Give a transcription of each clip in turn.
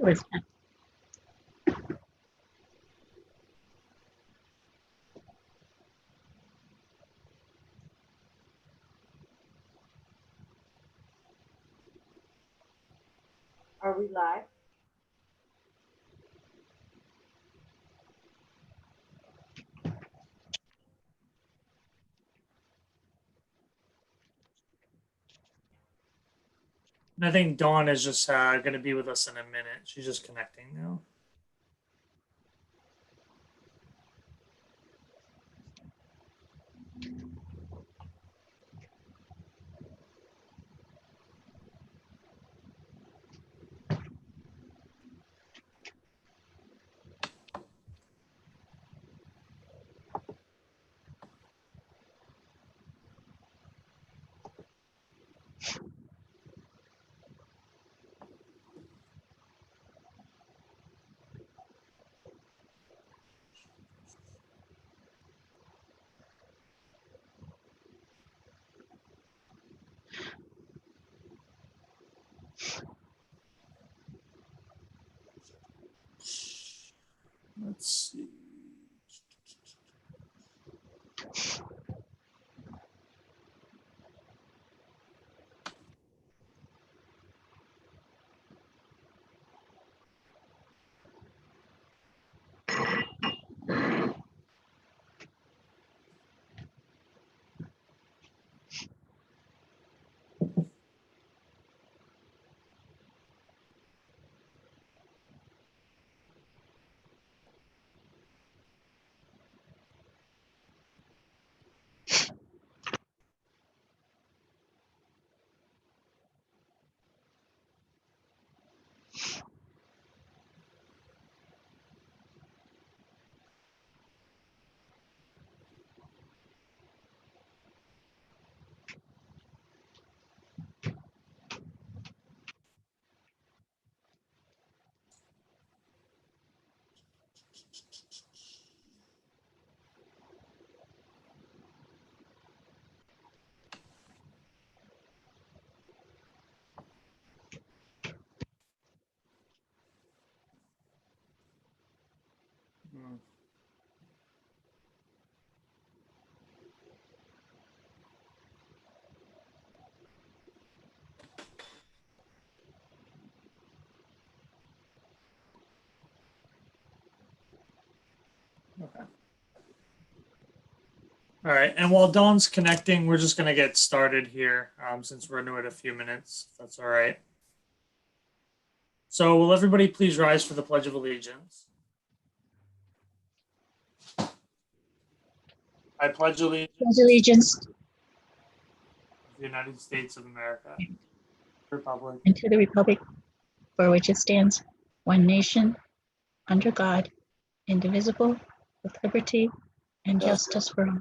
Where's that? Are we live? And I think Dawn is just going to be with us in a minute. She's just connecting now. Let's see. Okay. All right. And while Dawn's connecting, we're just going to get started here since we're new at a few minutes. If that's all right. So will everybody please rise for the Pledge of Allegiance? I pledge allegiance Pledge allegiance to the United States of America, Republic, and to the republic for which it stands, one nation, under God, indivisible, with liberty and justice for all.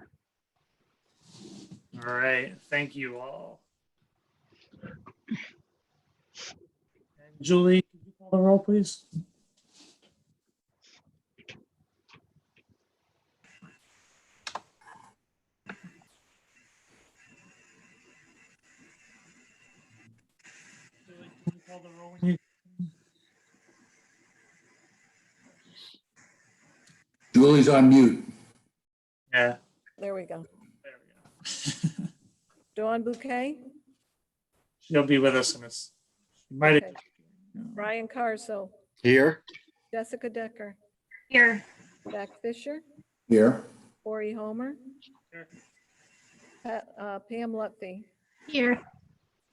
All right. Thank you all. And Julie, could you call the roll, please? Julie, can you call the roll when you... Julie's on mute. Yeah. There we go. There we go. Dawn Bouquet, She'll be with us in this. She might Okay. Brian Carso, Here. Jessica Decker, Here. Jack Fisher, Here. Corey Homer, Here. Pam Lutfi, Here.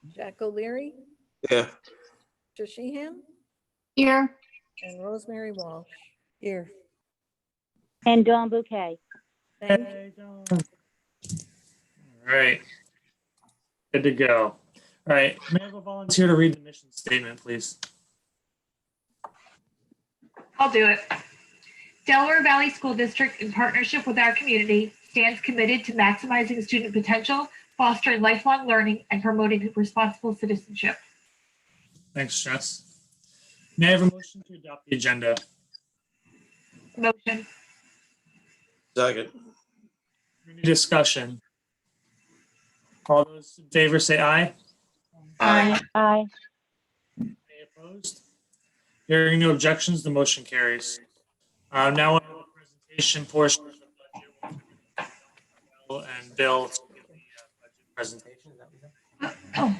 Jack O'Leary, Yeah. Tricia Sheehan, Here. and Rosemary Walsh. Here. And Dawn Bouquet. Thank you. Hey, Dawn. All right. Good to go. All right. May I have a volunteer to read the mission statement, please? I'll do it. Delaware Valley School District, in partnership with our community, stands committed to maximizing student potential, fostering lifelong learning, and promoting responsible citizenship. Thanks, Jess. May I have a motion to adopt the agenda? Motion. Second. Any discussion? All those in favor say aye. Aye. Aye. Any opposed? Hearing no objections, the motion carries. Now on to the presentation portion of the budget. We'll and Bill to give the budget presentation. Is that what we do?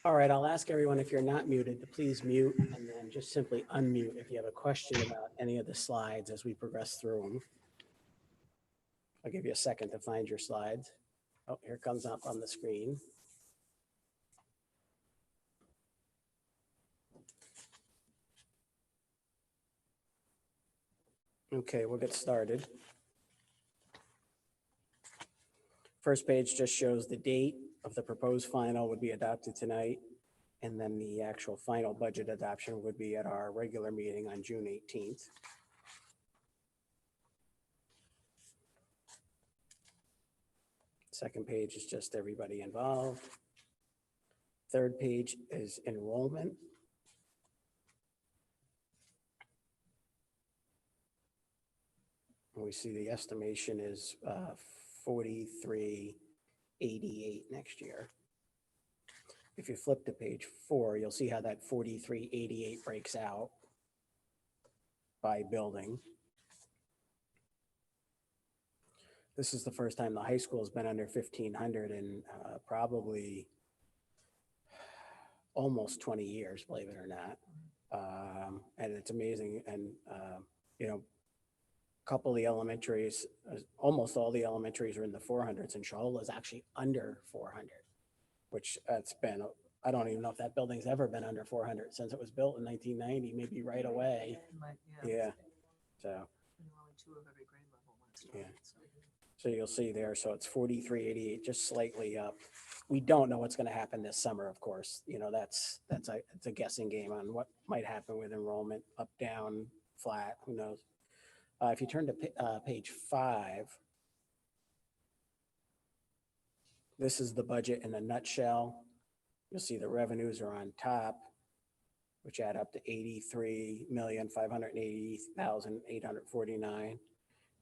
All right, I'll ask everyone, if you're not muted, to please mute and then just simply unmute if you have a question about any of the slides as we progress through them. I'll give you a second to find your slides. Oh, here it comes up on the screen. Okay, we'll get started. First page just shows the date of the proposed final would be adopted tonight. And then the actual final budget adoption would be at our regular meeting on June 18th. Second page is just everybody involved. Third page is enrollment. And we see the estimation is 4388 next year. If you flip to page 4, you'll see how that 4388 breaks out by building. This is the first time the high school has been under 1,500 in probably almost 20 years, believe it or not. And it's amazing. And, you know, a couple of the elementaries, almost all the elementaries are in the 400s, and Shoal is actually under 400, which that's been, I don't even know if that building's ever been under 400 since it was built in 1990, maybe right away. Yeah. So. Yeah. So you'll see there, so it's 4388, just slightly up. We don't know what's going to happen this summer, of course. You know, it's a guessing game on what might happen with enrollment, up, down, flat, who knows. If you turn to page 5, this is the budget in a nutshell. You'll see the revenues are on top, which add up to 83,580,849.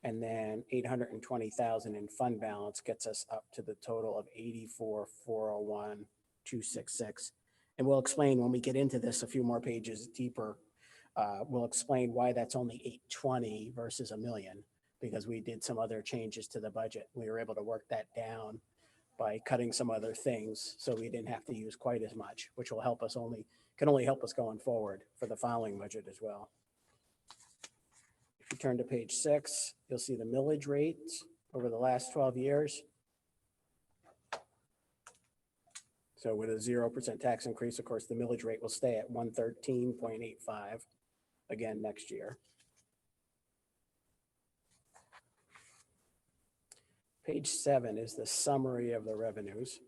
And then 820,000 in fund balance gets us up to the total of 84,401,266. And we'll explain when we get into this a few more pages deeper. We'll explain why that's only 820 versus $1 million, because we did some other changes to the budget. We were able to work that down by cutting some other things, so we didn't have to use quite as much, which will help us can only help us going forward for the following budget as well. If you turn to page 6, you'll see the millage rates over the last 12 years. So with a 0% tax increase, of course, the millage rate will stay at 113.85 again next year. Page 7 is the summary of the revenues.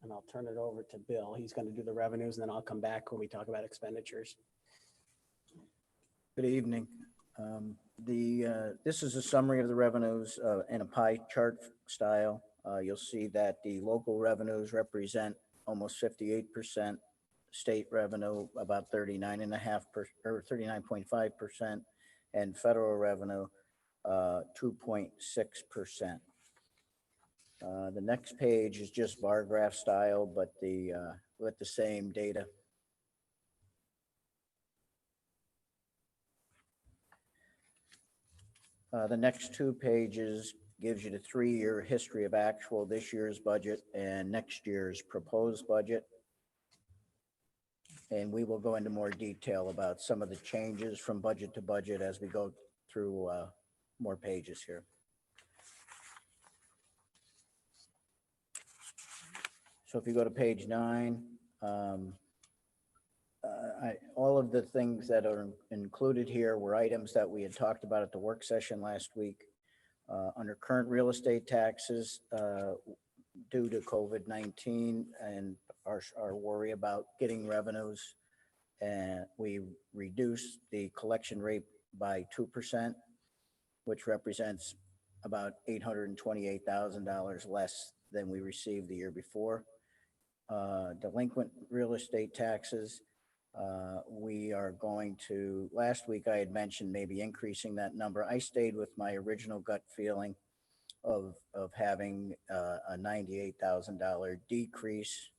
And I'll turn it over to Bill. He's going to do the revenues, and then I'll come back when we talk about expenditures. Good evening. This is a summary of the revenues in a pie chart style. You'll see that the local revenues represent almost 58%, state revenue about 39.5% or 39.5%, and federal revenue 2.6%. The next page is just bar graph style, but with the same data. The next 2 pages gives you the 3-year history of actual, this year's budget and next year's proposed budget. And we will go into more detail about some of the changes from budget to budget as we go through more pages here. So if you go to page 9, all of the things that are included here were items that we had talked about at the work session last week. Under current real estate taxes, due to COVID-19 and our worry about getting revenues, and we reduced the collection rate by 2%, which represents about $828,000 less than we received the year before. Delinquent real estate taxes, we are going to, last week I had mentioned maybe increasing that number. I stayed with my original gut feeling of having a $98,000 decrease.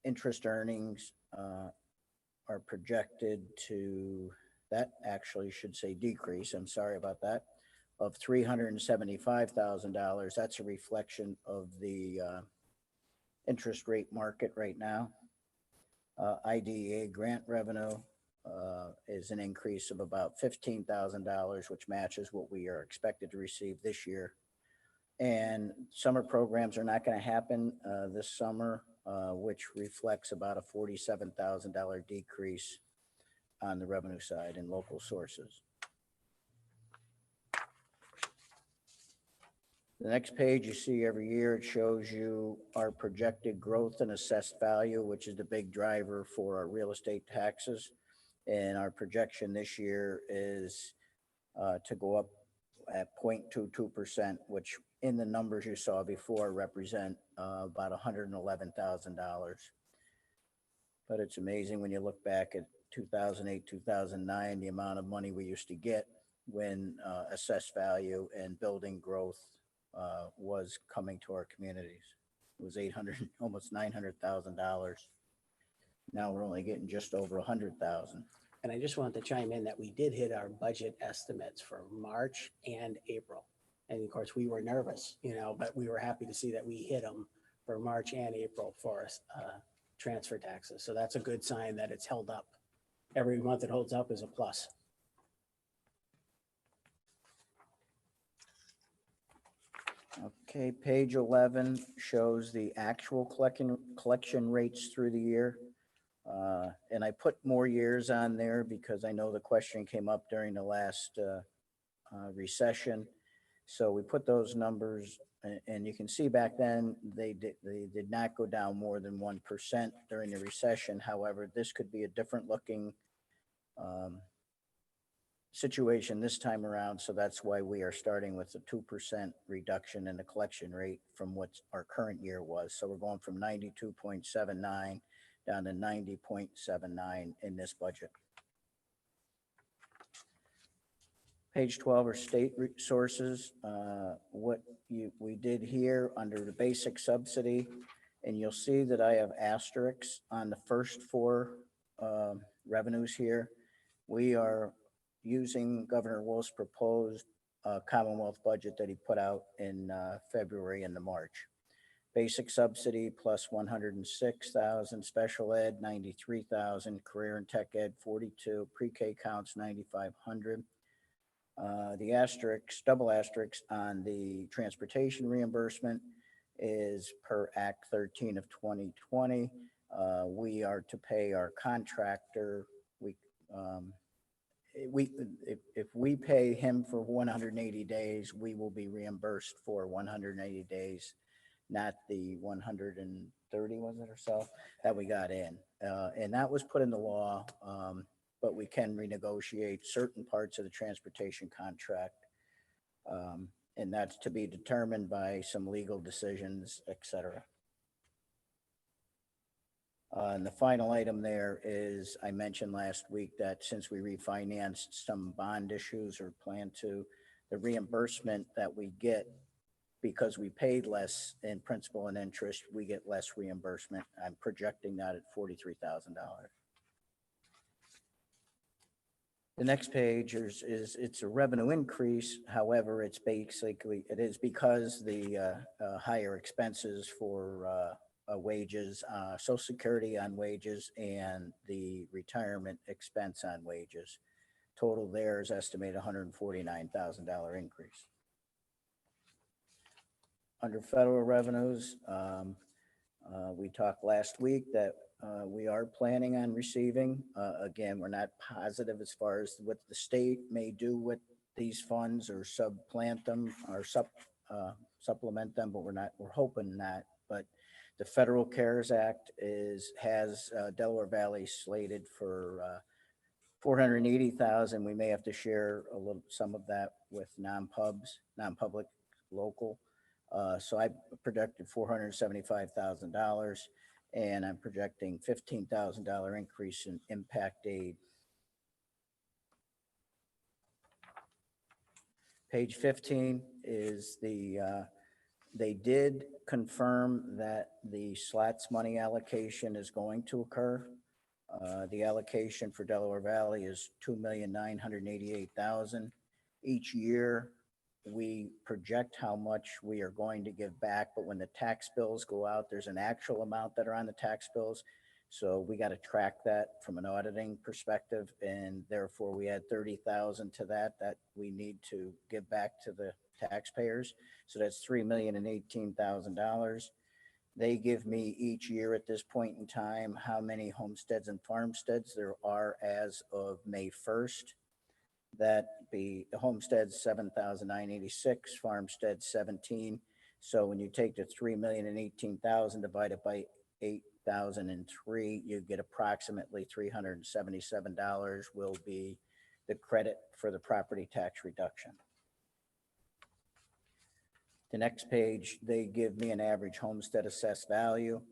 interest earnings are projected to, that actually should say decrease, I'm sorry about that, of $375,000. That's a reflection of the interest rate market right now. IDEA grant revenue is an increase of about $15,000, which matches what we are expected to receive this year. And summer programs are not going to happen this summer, which reflects about a $47,000 decrease on the revenue side in local sources. The next page you see every year, it shows you our projected growth and assessed value, which is the big driver for our real estate taxes. And our projection this year is to go up at 0.22%, which in the numbers you saw before represent about $111,000. But it's amazing when you look back at 2008, 2009, the amount of money we used to get when assessed value and building growth was coming to our communities. It was $800, almost $900,000. Now we're only getting just over 100,000. And I just wanted to chime in that we did hit our budget estimates for March and April. And of course, we were nervous, but we were happy to see that we hit them for March and April for transfer taxes. So that's a good sign that it's held up. Every month it holds up is a plus. Okay, page 11 shows the actual collection rates through the year. And I put more years on there because I know the question came up during the last recession. So we put those numbers, and you can see back then they did not go down more than 1% during the recession. However, this could be a different looking situation this time around. So that's why we are starting with a 2% reduction in the collection rate from what our current year was. So we're going from 92.79 down to 90.79 in this budget. Page 12 are state resources. What we did here under the basic subsidy, and you'll see that I have asterisks on the first four revenues here. We are using Governor Wolf's proposed Commonwealth budget that he put out in February and March. Basic subsidy plus 106,000, special ed 93,000, career and tech ed 42, pre-K counts 9,500. The asterisks, double asterisks on the transportation reimbursement is per Act 13 of 2020. We are to pay our contractor. If we pay him for 180 days, we will be reimbursed for 180 days. Not the 130, was it or so, that we got in. And that was put into law, but we can renegotiate certain parts of the transportation contract. And that's to be determined by some legal decisions, et cetera. And the final item there is, I mentioned last week that since we refinanced some bond issues or plan to, the reimbursement that we get because we paid less in principal and interest, we get less reimbursement. I'm projecting that at $43,000. The next page is it's a revenue increase. However, it's basically, it is because the higher expenses for wages, Social Security on wages, and the retirement expense on wages. Total there is estimated $149,000 increase. Under federal revenues, we talked last week that we are planning on receiving. Again, we're not positive as far as what the state may do with these funds or supplant them or supplement them, but we're hoping not. But the Federal CARES Act has Delaware Valley slated for $480,000. We may have to share some of that with non-public local. So I projected $475,000, and I'm projecting $15,000 increase in impact aid. Page 15 is the They did confirm that the SLATS money allocation is going to occur. The allocation for Delaware Valley is $2,988,000. Each year, we project how much we are going to give back, but when the tax bills go out, there's an actual amount that are on the tax bills. So we got to track that from an auditing perspective, and therefore we add 30,000 to that we need to give back to the taxpayers. So that's $3,018,000. They give me each year at this point in time how many homesteads and farmsteads there are as of May 1st. That be the homesteads 7,986, farmsteads 17. So when you take the 3,018,000 divided by 8,003, you get approximately $377 will be the credit for the property tax reduction. The next page, they give me an average homestead assessed value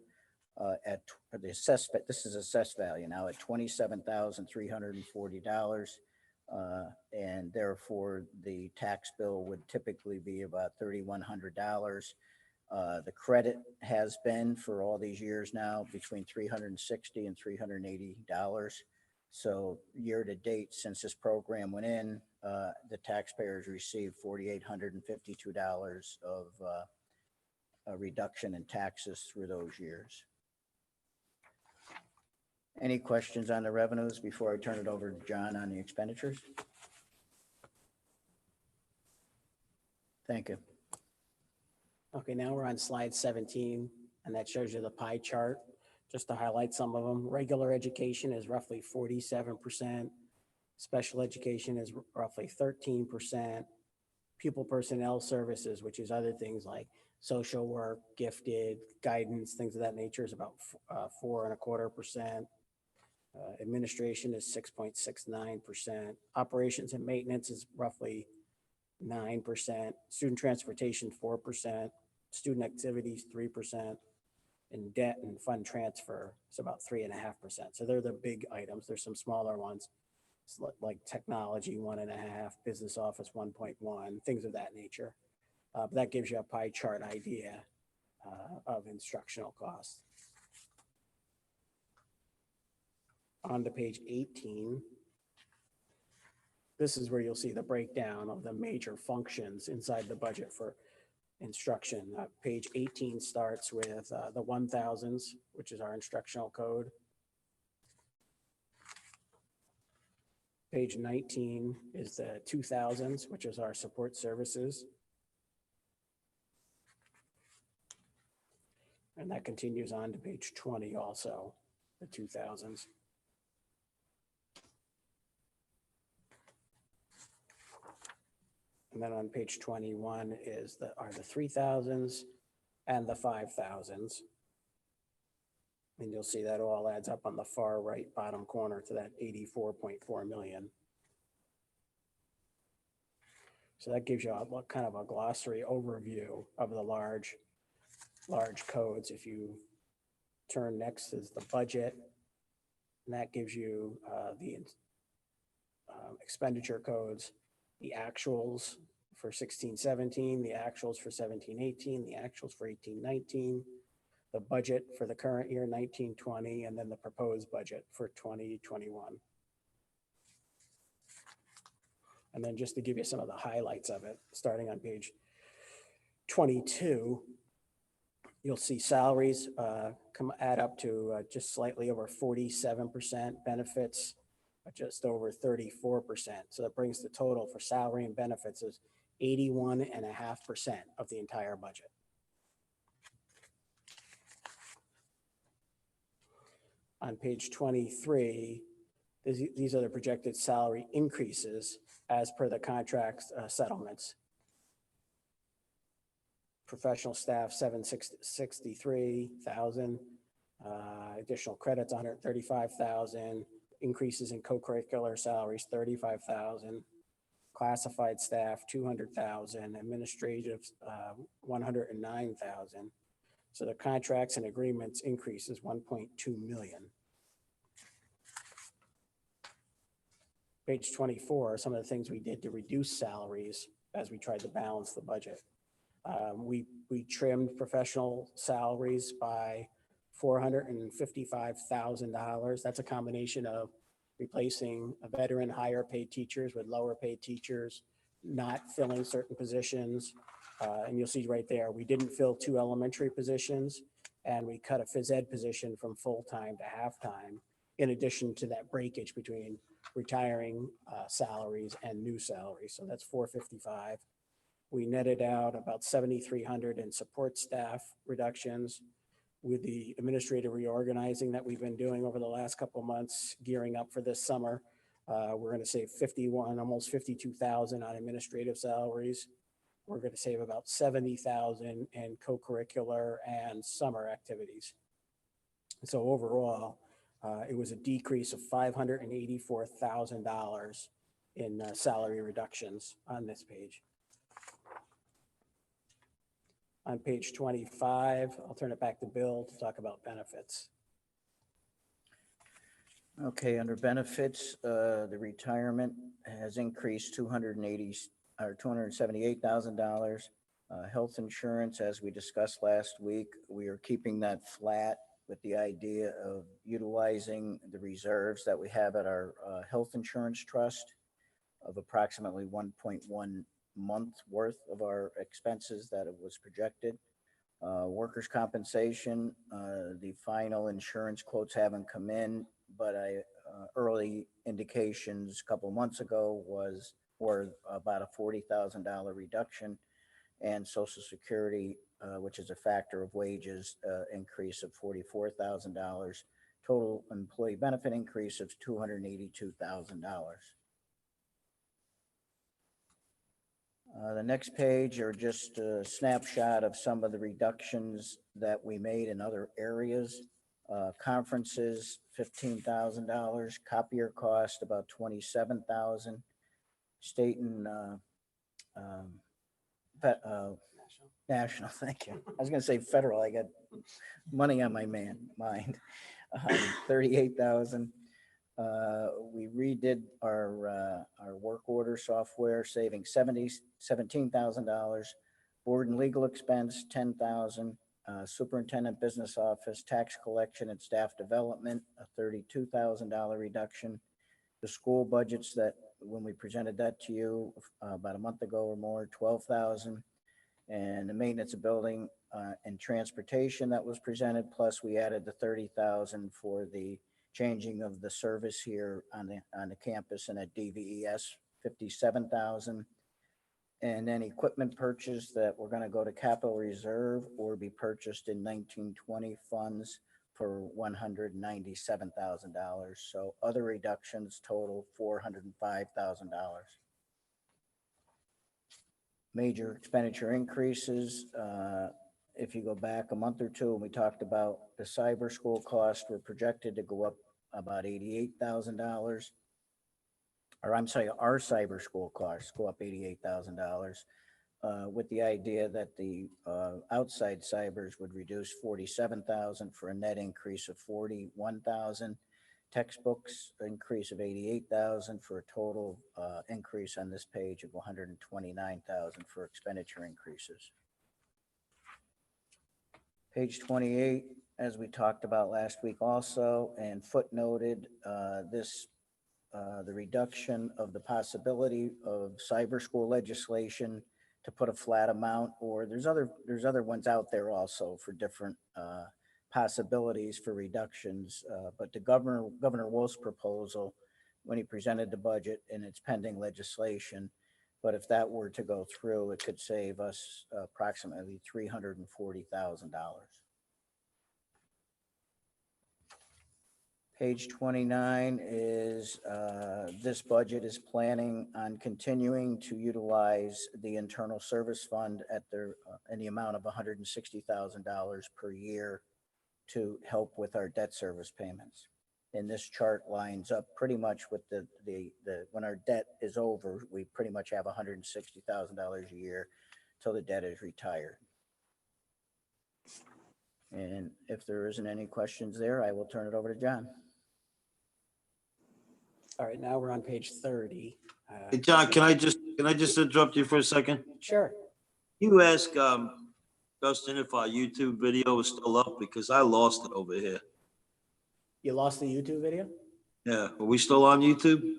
at the assessment. This is assessed value now at $27,340. And therefore the tax bill would typically be about $3,100. The credit has been for all these years now between $360 and $380. So year to date, since this program went in, the taxpayers received $4,852 of a reduction in taxes through those years. Any questions on the revenues before I turn it over to John on the expenditures? Thank you. Okay, now we're on slide 17, and that shows you the pie chart. Just to highlight some of them, regular education is roughly 47%. Special education is roughly 13%. Pupil personnel services, which is other things like social work, gifted, guidance, things of that nature, is about 4.25%. Administration is 6.69%. Operations and maintenance is roughly 9%. Student transportation, 4%. Student activities, 3%. And debt and fund transfer is about 3.5%. So they're the big items. There's some smaller ones like technology, 1.5%, business office, 1.1%, things of that nature. But that gives you a pie chart idea of instructional costs. On to page 18. This is where you'll see the breakdown of the major functions inside the budget for instruction. Page 18 starts with the 1000s, which is our instructional code. Page 19 is the 2000s, which is our support services. And that continues on to page 20 also, the 2000s. And then on page 21 are the 3000s and the 5000s. And you'll see that all adds up on the far right bottom corner to that 84.4 million. So that gives you a kind of a glossary overview of the large codes. If you turn next is the budget, and that gives you the expenditure codes, the actuals for 16-17, the actuals for 17-18, the actuals for 18-19, the budget for the current year 19-20, and then the proposed budget for 2021. And then just to give you some of the highlights of it, starting on page 22, you'll see salaries add up to just slightly over 47%, benefits just over 34%. So that brings the total for salary and benefits is 81.5% of the entire budget. On page 23, these are the projected salary increases as per the contract settlements. Professional staff, 763,000, additional credits, 135,000, increases in co-curricular salaries, 35,000, classified staff, 200,000, administrative, 109,000. So the contracts and agreements increases 1.2 million. Page 24 are some of the things we did to reduce salaries as we tried to balance the budget. We trimmed professional salaries by $455,000. That's a combination of replacing a veteran higher paid teachers with lower paid teachers, not filling certain positions. And you'll see right there, we didn't fill 2 elementary positions, and we cut a phys ed position from full-time to half-time, in addition to that breakage between retiring salaries and new salaries. So that's 455. We netted out about 7,300 in support staff reductions. With the administrative reorganizing that we've been doing over the last couple of months, gearing up for this summer, we're going to save 51, almost 52,000 on administrative salaries. We're going to save about 70,000 in co-curricular and summer activities. So overall, it was a decrease of $584,000 in salary reductions on this page. On page 25, I'll turn it back to Bill to talk about benefits. Okay, under benefits, the retirement has increased $278,000. Health insurance, as we discussed last week, we are keeping that flat with the idea of utilizing the reserves that we have at our health insurance trust of approximately 1.1 month worth of our expenses that it was projected. Workers' compensation, the final insurance quotes haven't come in, but early indications a couple months ago were about a $40,000 reduction, and Social Security, which is a factor of wages, increase of $44,000. Total employee benefit increase of $282,000. The next page are just a snapshot of some of the reductions that we made in other areas. Conferences, $15,000. Copier cost, about $27,000. State and national, thank you. I was going to say federal. I got money on my mind. 38,000. We redid our work order software, saving $17,000. Board and legal expense, $10,000. Superintendent business office, tax collection and staff development, a $32,000 reduction. The school budgets that when we presented that to you about a month ago or more, $12,000. And the maintenance of building and transportation that was presented, plus we added the $30,000 for the changing of the service here on the campus and at DVES, $57,000. And then equipment purchase that we're going to go to capital reserve or be purchased in 1920 funds for $197,000. So other reductions total $405,000. Major expenditure increases. If you go back a month or two, and we talked about the cyber school costs were projected to go up about $88,000. Or I'm sorry, our cyber school costs go up $88,000 with the idea that the outside cybers would reduce $47,000 for a net increase of $41,000. Textbooks increase of $88,000 for a total increase on this page of $129,000 for expenditure increases. Page 28, as we talked about last week also, and footnoted the reduction of the possibility of cyber school legislation to put a flat amount, or there's other ones out there also for different possibilities for reductions. But the Governor Wolf's proposal, when he presented the budget, and it's pending legislation, but if that were to go through, it could save us approximately $340,000. Page 29 is this budget is planning on continuing to utilize the internal service fund at in the amount of $160,000 per year to help with our debt service payments. And this chart lines up pretty much with the when our debt is over, we pretty much have $160,000 a year till the debt is retired. And if there isn't any questions there, I will turn it over to John. All right, now we're on page 30. Hey, John, can I just interrupt you for a second? Sure. You ask, Justin if our YouTube video is still up because I lost it over here. You lost the YouTube video? Yeah, are we still on YouTube?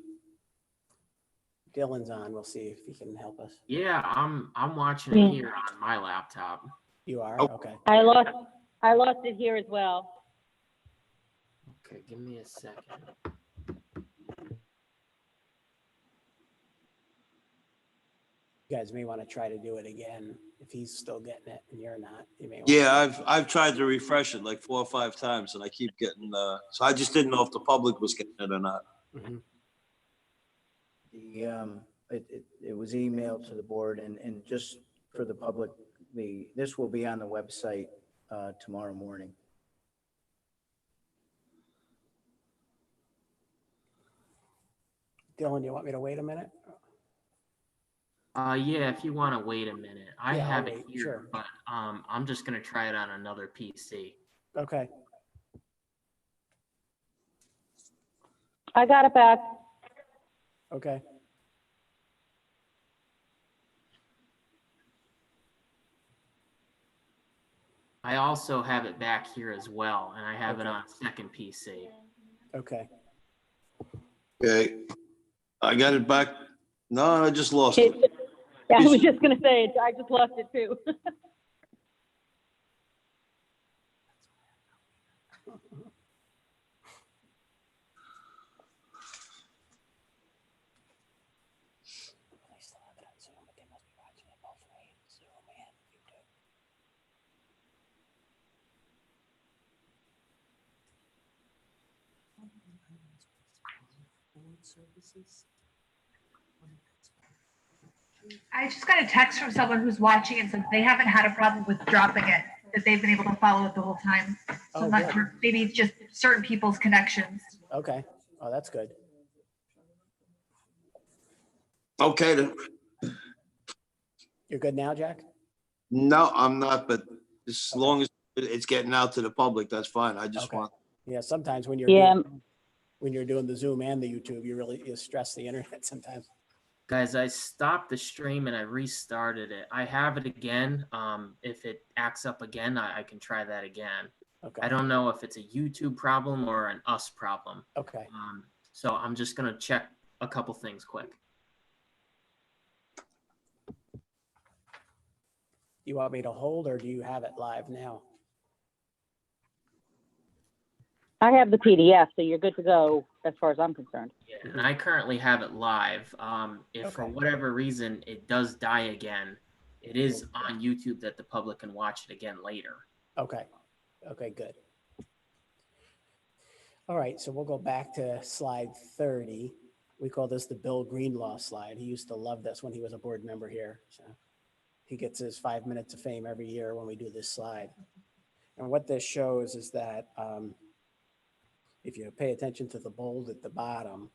Dylan's on. We'll see if he can help us. Yeah, I'm watching it here on my laptop. You are? Oh. Okay. I lost it here as well. Okay, give me a second. You guys may want to try to do it again if he's still getting it and you're not. You may. Yeah, I've tried to refresh it like 4 or 5 times and I keep getting, so I just didn't know if the public was getting it or not. Mhm. It was emailed to the board and just for the public, this will be on the website tomorrow morning. Dylan, you want me to wait a minute? Yeah, if you want to wait a minute, I Yeah, I'll have it wait, here, sure. but I'm just gonna try it on another PC. Okay. I got it back. Okay. I also have it back here as well, and I have it Okay. on second PC. Okay. Okay. I got it back. No, I just lost it. Yeah, I was just gonna say, I just lost it too. They still have it on Zoom, but they must be watching it both ways, Zoom and YouTube. I just got a text from someone who's watching and said they haven't had a problem with dropping it, that they've been able to follow it the whole time. So Oh, I'm not good. sure, maybe it's just certain people's connections. Okay. Oh, that's good. Okay, then. You're good now, Jack? No, I'm not, but as long as it's getting out to the public, that's fine. I just Okay. want, Yeah, sometimes when you're Yeah, doing the Zoom and the YouTube, you stress the internet sometimes. Guys, I stopped the stream and I restarted it. I have it again. If it acts up again, I can try that again. Okay. I don't know if it's a YouTube problem or an us problem. Okay. So I'm just gonna check a couple things quick. You want me to hold or do you have it live now? I have the PDF, so you're good to go as far as I'm concerned. Yeah, and I currently have it live. If for Okay. whatever reason it does die again, it is on YouTube that the public can watch it again later. Okay. Okay, good. All right, so we'll go back to slide 30. We call this the Bill Greenlaw slide. He used to love this when he was a board member here. So he gets his 5 minutes of fame every year when we do this slide. And what this shows is that if you pay attention to the bold at the bottom,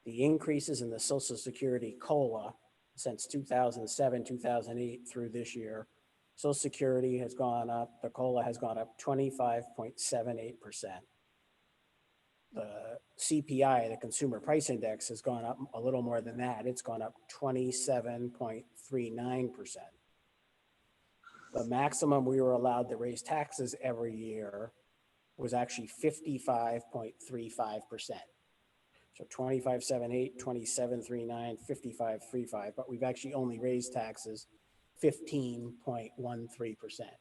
the increases in the Social Security COLA since 2007, 2008 through this year, Social Security has gone up, the COLA has gone up 25.78%. The CPI, the Consumer Price Index, has gone up a little more than that. It's gone up 27.39%. The maximum we were allowed to raise taxes every year was actually 55.35%. So 25.78, 27.39, 55.35, but we've actually only raised taxes 15.13%.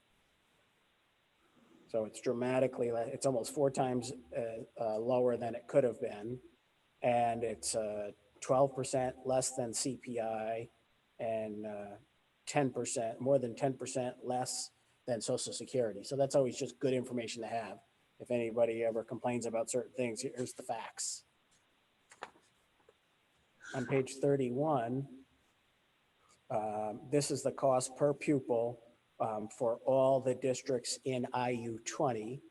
So it's dramatically, it's almost 4 times lower than it could have been. And it's 12% less than CPI and 10%, more than 10% less than Social Security. So that's always just good information to have. If anybody ever complains about certain things, here's the facts. On page 31, this is the cost per pupil for all the districts in IU 20.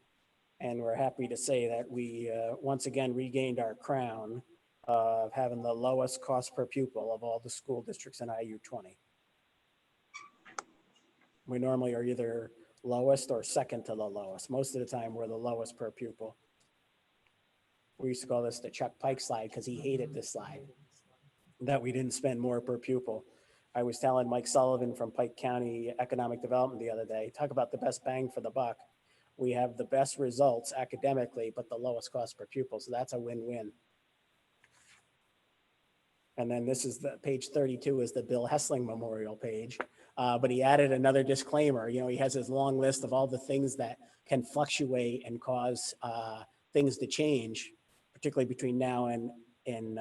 And we're happy to say that we once again regained our crown of having the lowest cost per pupil of all the school districts in IU 20. We normally are either lowest or second to the lowest. Most of the time, we're the lowest per pupil. We used to call this the Chuck Pike slide because he hated this slide, that we didn't spend more per pupil. I was telling Mike Sullivan from Pike County Economic Development the other day, talk about the best bang for the buck. We have the best results academically, but the lowest cost per pupil. So that's a win-win. And then this is the page 32 is the Bill Hessling Memorial page. But he added another disclaimer. You know, he has his long list of all the things that can fluctuate and cause things to change, particularly between now and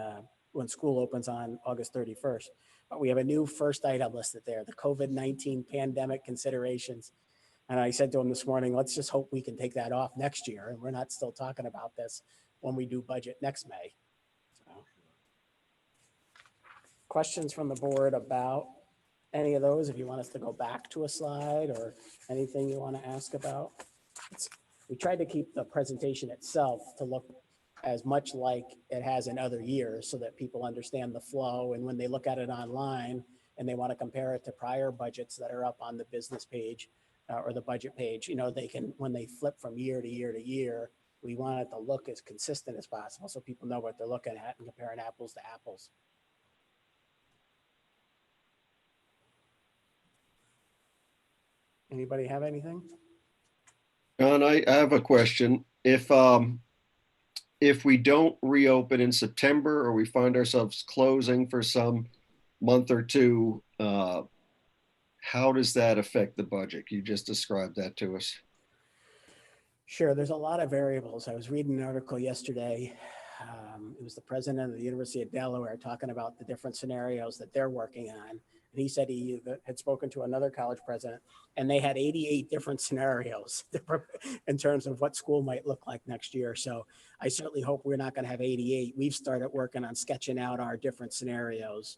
when school opens on August 31st. But we have a new first item listed there, the COVID-19 pandemic considerations. And I said to him this morning, let's just hope we can take that off next year. And we're not still talking about this when we do budget next May. So, questions from the board about any of those? If you want us to go back to a slide or anything you want to ask about. We tried to keep the presentation itself to look as much like it has in other years so that people understand the flow. And when they look at it online and they want to compare it to prior budgets that are up on the business page or the budget page, you know, they can, when they flip from year to year to year, we want it to look as consistent as possible so people know what they're looking at and comparing apples to apples. Anybody have anything? John, I have a question. If we don't reopen in September or we find ourselves closing for some month or two, how does that affect the budget? You just described that to us. Sure, there's a lot of variables. I was reading an article yesterday. It was the president of the University of Delaware talking about the different scenarios that they're working on. And he said he had spoken to another college president and they had 88 different scenarios in terms of what school might look like next year. So I certainly hope we're not going to have 88. We've started working on sketching out our different scenarios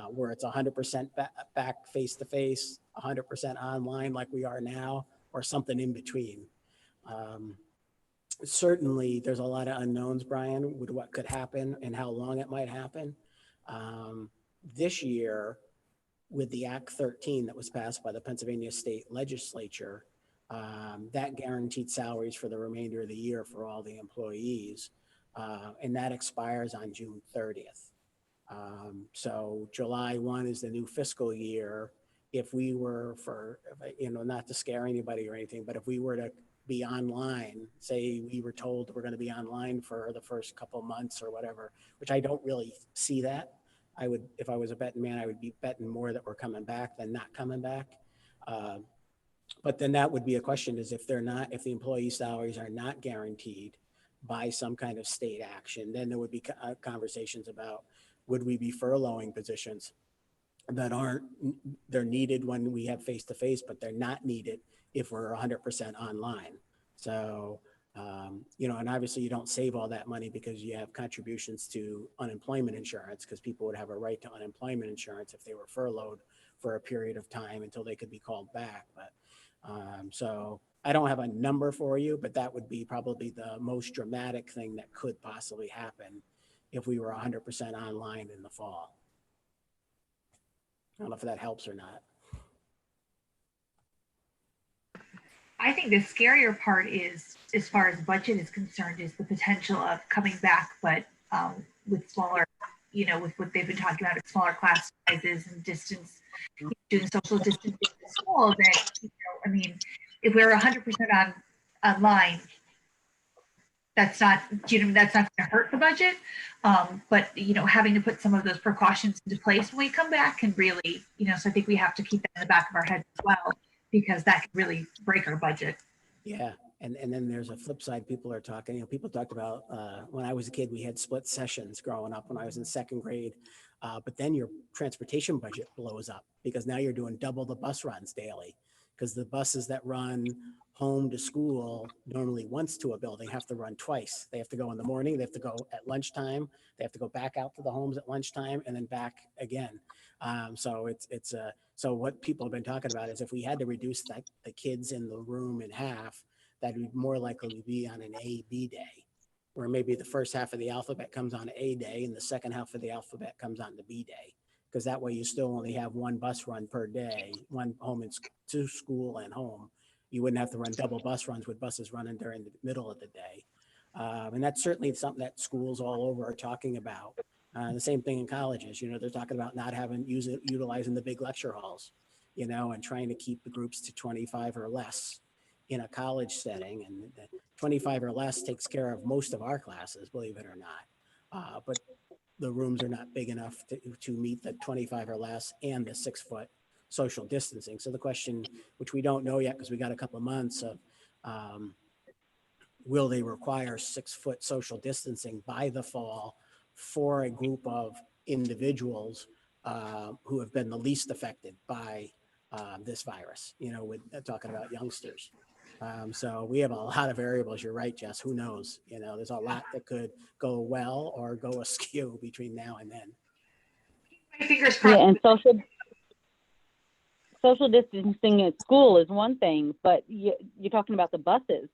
where it's 100% back face-to-face, 100% online like we are now, or something in between. Certainly there's a lot of unknowns, Brian, with what could happen and how long it might happen. This year, with the Act 13 that was passed by the Pennsylvania State Legislature, that guaranteed salaries for the remainder of the year for all the employees, and that expires on June 30th. So July 1 is the new fiscal year. If we were not to scare anybody or anything, but if we were to be online, say we were told we're going to be online for the first couple months or whatever, which I don't really see that. I would, if I was a betting man, I would be betting more that we're coming back than not coming back. But then that would be a question is if the employee salaries are not guaranteed by some kind of state action, then there would be conversations about, would we be furloughing positions that they're needed when we have face-to-face, but they're not needed if we're 100% online. So, and obviously you don't save all that money because you have contributions to unemployment insurance because people would have a right to unemployment insurance if they were furloughed for a period of time until they could be called back. But so I don't have a number for you, but that would be probably the most dramatic thing that could possibly happen if we were 100% online in the fall. I don't know if that helps or not. I think the scarier part is, as far as budget is concerned, is the potential of coming back, but with smaller, with what they've been talking about, smaller class sizes and distance, doing social distancing in school. That, if we're 100% online, that's not going to hurt the budget. But having to put some of those precautions into place when we come back can really, so I think we have to keep that in the back of our heads as well, because that could really break our budget. Yeah. And then there's a flip side. People are talking, people talked about when I was a kid, we had split sessions growing up when I was in second grade. But then your transportation budget blows up because now you're doing double the bus runs daily, because the buses that run home to school normally once to a building have to run twice. They have to go in the morning, they have to go at lunchtime, they have to go back out to the homes at lunchtime and then back again. So what people have been talking about is if we had to reduce the kids in the room in half, that would more likely be on an A-B day, where maybe the first half of the alphabet comes on A day and the second half of the alphabet comes on the B day. Because that way you still only have one bus run per day, one home and to school and home. You wouldn't have to run double bus runs with buses running during the middle of the day. And that's certainly something that schools all over are talking about. The same thing in colleges, they're talking about not utilizing the big lecture halls, and trying to keep the groups to 25 or less in a college setting. And 25 or less takes care of most of our classes, believe it or not. But the rooms are not big enough to meet the 25 or less and the 6-foot social distancing. So the question, which we don't know yet because we got a couple of months of, will they require 6-foot social distancing by the fall for a group of individuals who have been the least affected by this virus, with talking about youngsters. So we have a lot of variables. You're right, Jess. Who knows? There's a lot that could go well or go askew between now and then. My fingers Yeah, crossed. and social distancing at school is one thing, but you're talking about the buses.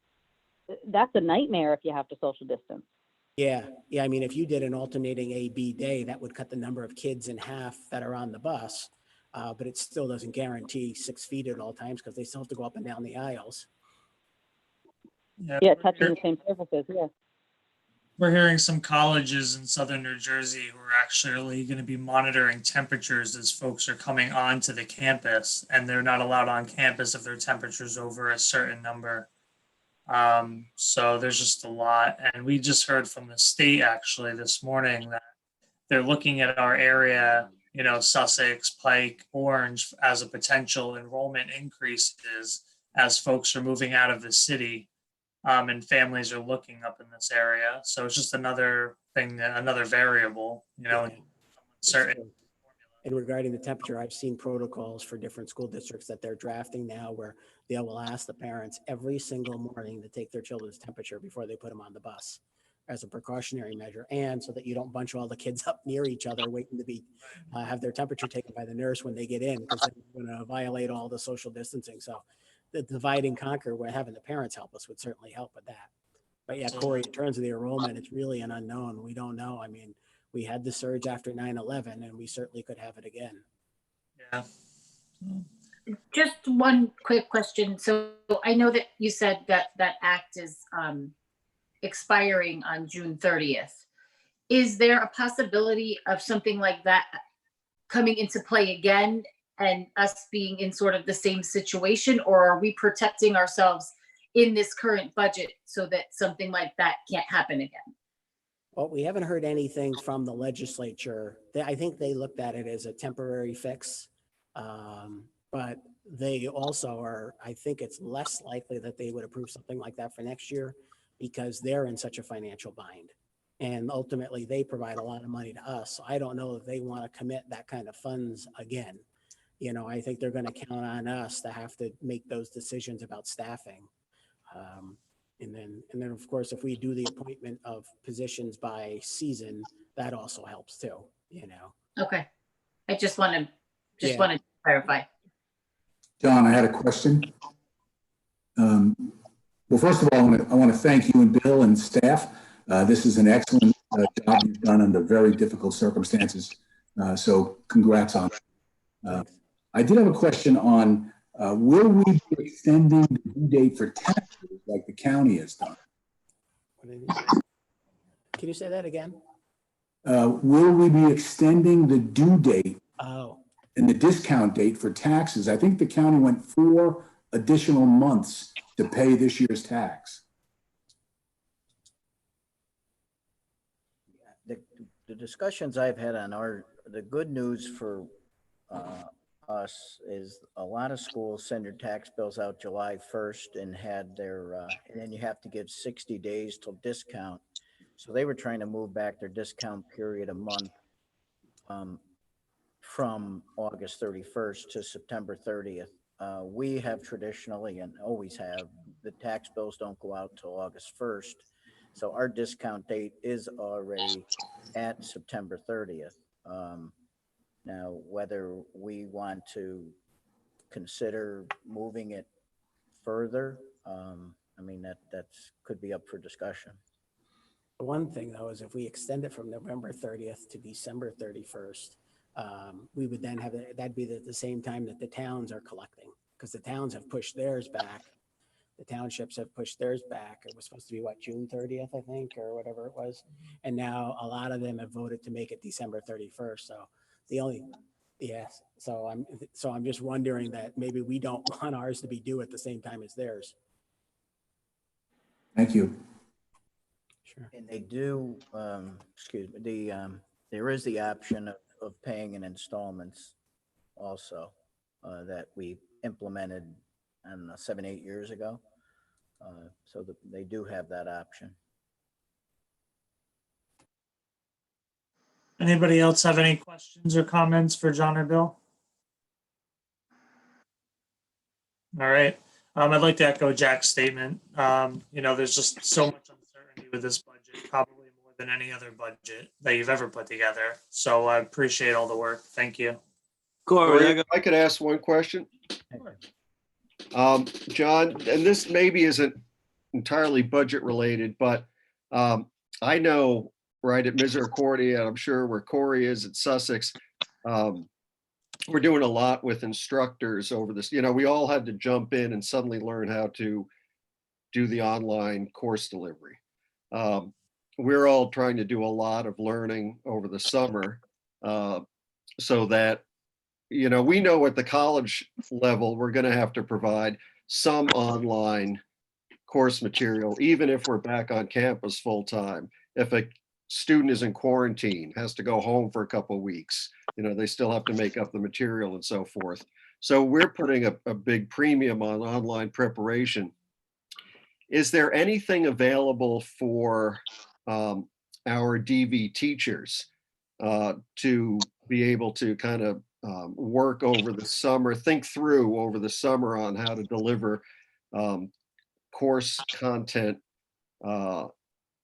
That's a nightmare if you have to social distance. Yeah. I mean, if you did an alternating A-B day, that would cut the number of kids in half that are on the bus, but it still doesn't guarantee 6 feet at all times because they still have to go up and down the aisles. Yeah, touching the same surfaces, yeah. We're hearing some colleges in southern New Jersey who are actually going to be monitoring temperatures as folks are coming onto the campus, and they're not allowed on campus if their temperature's over a certain number. So there's just a lot. And we just heard from the state actually this morning that they're looking at our area, Sussex, Pike, Orange, as a potential enrollment increases as folks are moving out of the city. And families are looking up in this area. So it's just another thing, another variable, certain. And regarding the temperature, I've seen protocols for different school districts that they're drafting now where they will ask the parents every single morning to take their children's temperature before they put them on the bus as a precautionary measure. And so that you don't bunch all the kids up near each other waiting to be have their temperature taken by the nurse when they get in, because they're going to violate all the social distancing. So the divide and conquer, where having the parents help us would certainly help with that. But yeah, Corey, in terms of the enrollment, it's really an unknown. We don't know. I mean, we had the surge after 9/11 and we certainly could have it again. Yeah. Just one quick question. So I know that you said that that act is expiring on June 30th. Is there a possibility of something like that coming into play again and us being in sort of the same situation, or are we protecting ourselves in this current budget so that something like that can't happen again? Well, we haven't heard anything from the legislature. I think they looked at it as a temporary fix, but they also are, I think it's less likely that they would approve something like that for next year because they're in such a financial bind. And ultimately, they provide a lot of money to us. So I don't know if they want to commit that kind of funds again. I think they're going to count on us to have to make those decisions about staffing. And then of course, if we do the appointment of positions by season, that also helps too, Okay. I just wanted to clarify. John, I had a question. Well, first of all, I want to thank you and Bill and staff. This is an excellent job you've done under very difficult circumstances. So congrats on it. I did have a question on, will we be extending the due date for taxes like the county has done? Can you say that again? Will we be extending the due date Oh, and the discount date for taxes? I think the county went 4 additional months to pay this year's tax. The discussions I've had on the good news for us is a lot of schools send their tax bills out July 1st and had their, and then you have to give 60 days till discount. So they were trying to move back their discount period a month from August 31st to September 30th. We have traditionally and always have, the tax bills don't go out till August 1st. So our discount date is already at September 30th. Now, whether we want to consider moving it further, I mean, that's could be up for discussion. the one thing though is if we extend it from November 30th to December 31st, we would then have that'd be the same time that the towns are collecting, because the towns have pushed theirs back The townships have pushed theirs back. It was supposed to be what, June 30th, I think, or whatever it was. And now a lot of them have voted to make it December 31st. So the only, yes. So I'm just wondering that maybe we don't want ours to be due at the same time as theirs. Thank you. Sure. And they do, excuse me, there is the option of paying in installments also, that we implemented, I don't know, 7-8 years ago. So they do have that option. Anybody else have any questions or comments for John or Bill? All right. I'd like to echo Jack's statement. There's just so much uncertainty with this budget, probably more than any other budget that you've ever put together. So I appreciate all the work. Thank you. Corey, Corey, if I could ask one question. John, and this maybe isn't entirely budget related, but I know right at Misericordia, and I'm sure where Corey is at Sussex, we're doing a lot with instructors over this. We all had to jump in and suddenly learn how to do the online course delivery. We're all trying to do a lot of learning over the summer, so that, we know at the college level, we're going to have to provide some online course material, even if we're back on campus full time. If a student is in quarantine, has to go home for a couple of weeks, they still have to make up the material and so forth. So we're putting a big premium on online preparation. Is there anything available for our DV teachers to be able to kind of work over the summer, think through over the summer on how to deliver course content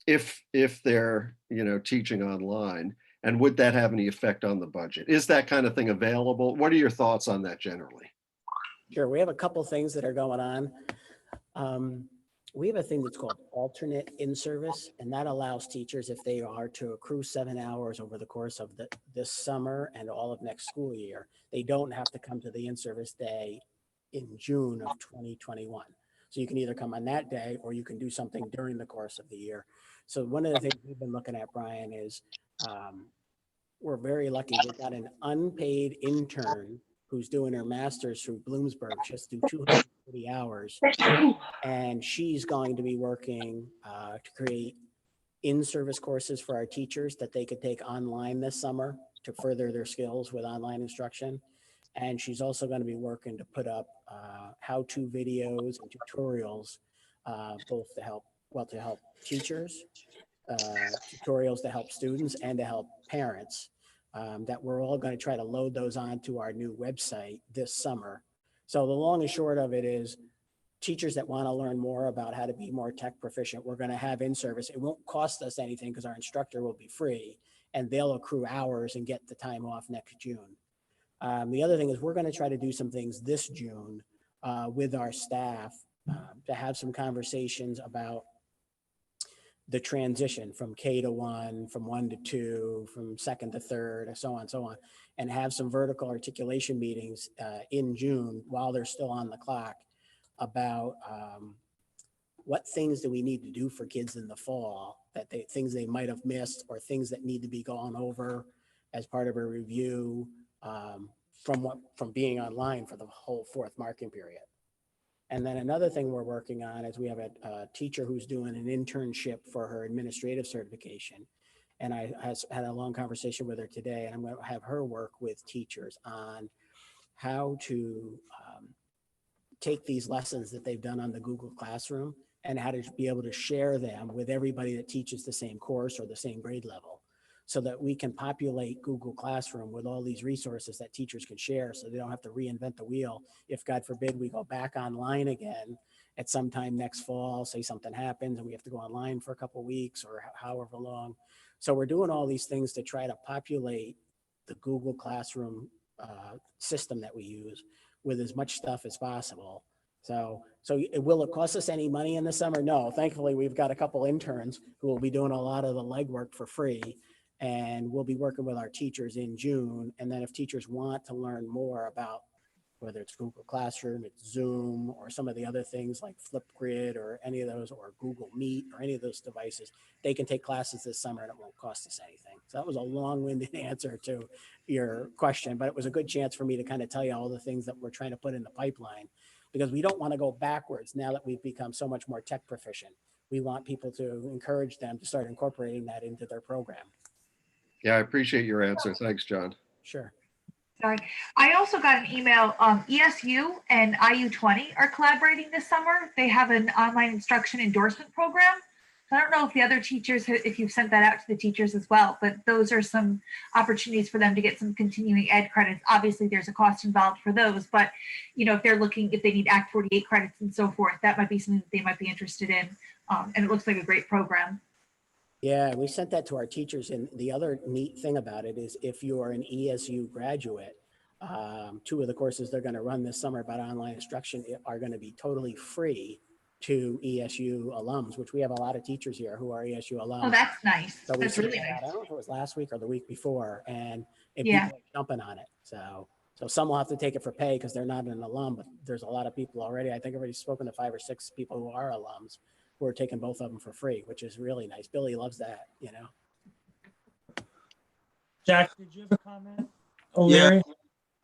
if they're teaching online? And would that have any effect on the budget? Is that kind of thing available? What are your thoughts on that generally? Sure. We have a couple things that are going on. We have a thing that's called alternate in-service, and that allows teachers, if they are to accrue 7 hours over the course of this summer and all of next school year, they don't have to come to the in-service day in June of 2021. So you can either come on that day or you can do something during the course of the year. So one of the things we've been looking at, Brian, is we're very lucky. We've got an unpaid intern who's doing her master's through Bloomsburg, just through 240 hours. And she's going to be working to create in-service courses for our teachers that they could take online this summer to further their skills with online instruction. And she's also going to be working to put up how-to videos and tutorials, both to help teachers, tutorials to help students, and to help parents, that we're all going to try to load those onto our new website this summer. So the long and short of it is, teachers that want to learn more about how to be more tech proficient, we're going to have in service. It won't cost us anything because our instructor will be free, and they'll accrue hours and get the time off next June. The other thing is we're going to try to do some things this June with our staff to have some conversations about the transition from K to 1, from 1 to 2, from 2nd to 3rd, and so on, and have some vertical articulation meetings in June while they're still on the clock about what things do we need to do for kids in the fall, things they might have missed, or things that need to be gone over as part of a review from being online for the whole 4th marking period. And then another thing we're working on is we have a teacher who's doing an internship for her administrative certification. And I had a long conversation with her today, and I'm going to have her work with teachers on how to take these lessons that they've done on the Google Classroom and how to be able to share them with everybody that teaches the same course or the same grade level, so that we can populate Google Classroom with all these resources that teachers can share, so they don't have to reinvent the wheel. If God forbid we go back online again at some time next fall, say something happens and we have to go online for a couple of weeks or however long. So we're doing all these things to try to populate the Google Classroom system that we use with as much stuff as possible. So will it cost us any money in the summer? No, thankfully we've got a couple interns who will be doing a lot of the legwork for free, and we'll be working with our teachers in June. And then if teachers want to learn more about whether it's Google Classroom, it's Zoom, or some of the other things like Flipgrid or any of those, or Google Meet or any of those devices, they can take classes this summer and it won't cost us anything. So that was a long-winded answer to your question, but it was a good chance for me to kind of tell you all the things that we're trying to put in the pipeline, because we don't want to go backwards now that we've become so much more tech proficient. We want people to encourage them to start incorporating that into their program. Yeah, I appreciate your answer. Thanks, John. Sure. Sorry. I also got an email. ESU and IU20 are collaborating this summer. They have an online instruction endorsement program. So I don't know if the other teachers, if you've sent that out to the teachers as well, but those are some opportunities for them to get some continuing ed credits. Obviously, there's a cost involved for those, but if they're looking, if they need Act 48 credits and so forth, that might be something that they might be interested in. And it looks like a great program. Yeah, we sent that to our teachers. And the other neat thing about it is if you are an ESU graduate, 2 of the courses they're going to run this summer about online instruction are going to be totally free to ESU alums, which we have a lot of teachers here who are ESU alums. Oh, that's nice. So we That's sent really that out. nice. I don't know if it was last week or the week before, and Yeah. people are jumping on it. So some will have to take it for pay because they're not an alum, but there's a lot of people already. I think I've already spoken to 5 or 6 people who are alums who are taking both of them for free, which is really nice. Billy loves that, Jack, did you have a comment? Oh, Yeah. Larry?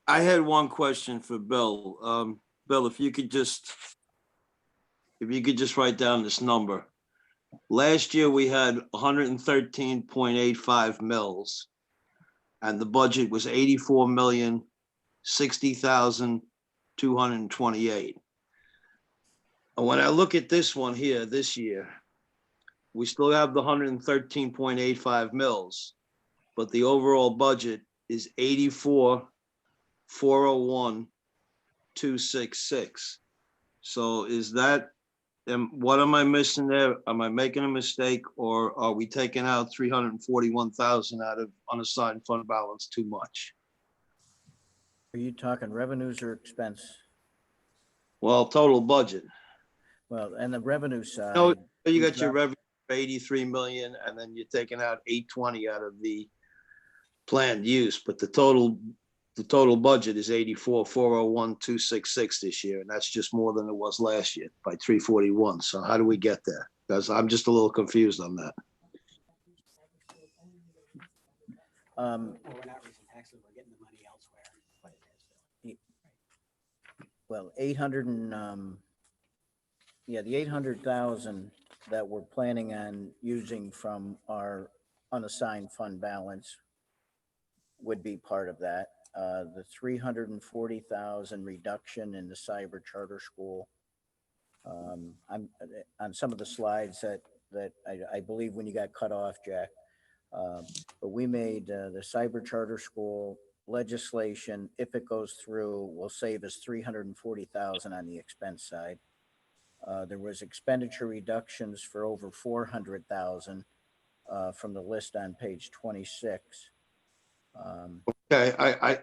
I had one question for Bill. Bill, if you could just write down this number. Last year, we had 113.85 mils, and the budget was 84,060,228. And when I look at this one here, this year, we still have the 113.85 mils, but the overall budget is 84,401,266. So is that, what am I missing there? Am I making a mistake, or are we taking out 341,000 out of unassigned fund balance too much? Are you talking revenues or expense? Well, total budget. Well, and the revenue side. No, you we got your dropped- revenue of 83 million, and then you're taking out 820 out of the planned use, but the total budget is 84,401,266 this year, and that's just more than it was last year by 341. So how do we get there? Because I'm just a little confused on that. We're not raising taxes, we're getting the money elsewhere. Well, 800 and, the 800,000 that we're planning on using from our unassigned fund balance would be part of that. The 340,000 reduction in the cyber charter school. I'm on some of the slides that I believe when you got cut off, Jack, but we made the cyber charter school legislation, if it goes through, will save us 340,000 on the expense side. There was expenditure reductions for over 400,000 from the list on page 26. Okay,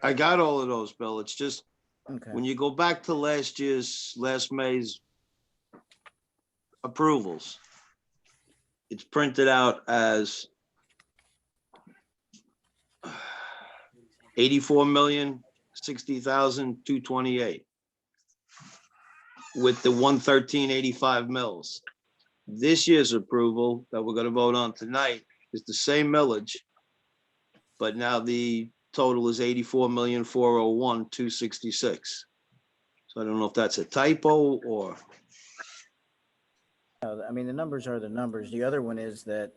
I got all of those, Bill. It's just, Okay. when you go back to last May's approvals, it's printed out as 84,060,228 with the 113.85 mils. This year's approval that we're going to vote on tonight is the same millage, but now the total is 84,401,266. So I don't know if that's a typo or. I mean, the numbers are the numbers. The other one is that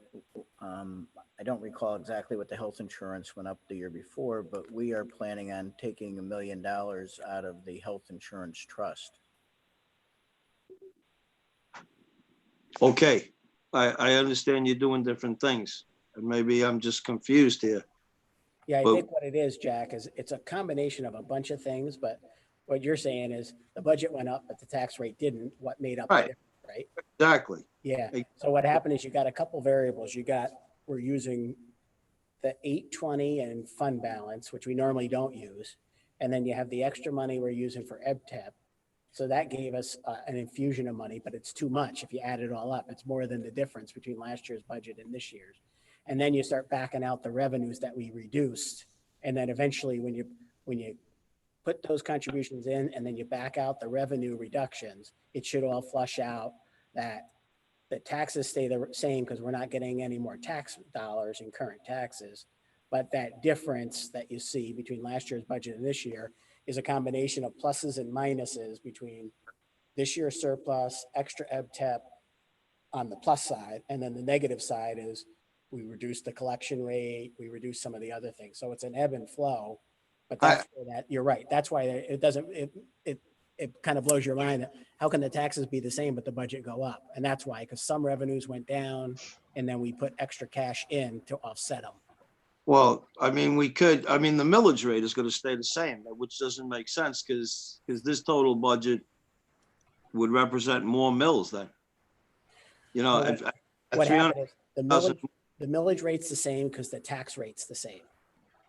I don't recall exactly what the health insurance went up the year before, but we are planning on taking $1 million out of the health insurance trust. Okay, I understand you're doing different things, and maybe I'm just confused here. Yeah, I But- think what it is, Jack, is it's a combination of a bunch of things, but what you're saying is the budget went up, but the tax rate didn't. What made up the Right. difference, right? Exactly. Yeah. So what happened is you got a couple variables. We're using the 820 and fund balance, which we normally don't use. And then you have the extra money we're using for EBTEP. So that gave us an infusion of money, but it's too much. If you add it all up, it's more than the difference between last year's budget and this year's. And then you start backing out the revenues that we reduced. And then eventually when you put those contributions in and then you back out the revenue reductions, it should all flush out that the taxes stay the same because we're not getting any more tax dollars in current taxes. But that difference that you see between last year's budget and this year is a combination of pluses and minuses between this year's surplus, extra EBTEP on the plus side, and then the negative side is we reduced the collection rate, we reduced some of the other things. So it's an ebb and flow. But that's where that, you're right. That's why it doesn't, it kind of blows your mind that how can the taxes be the same but the budget go up? And that's why, because some revenues went down and then we put extra cash in to offset them. Well, I mean, the millage rate is going to stay the same, which doesn't make sense because this total budget would represent more mills then. You know, Well, at what 300,000 happened is the millage rate's the same because the tax rate's the same.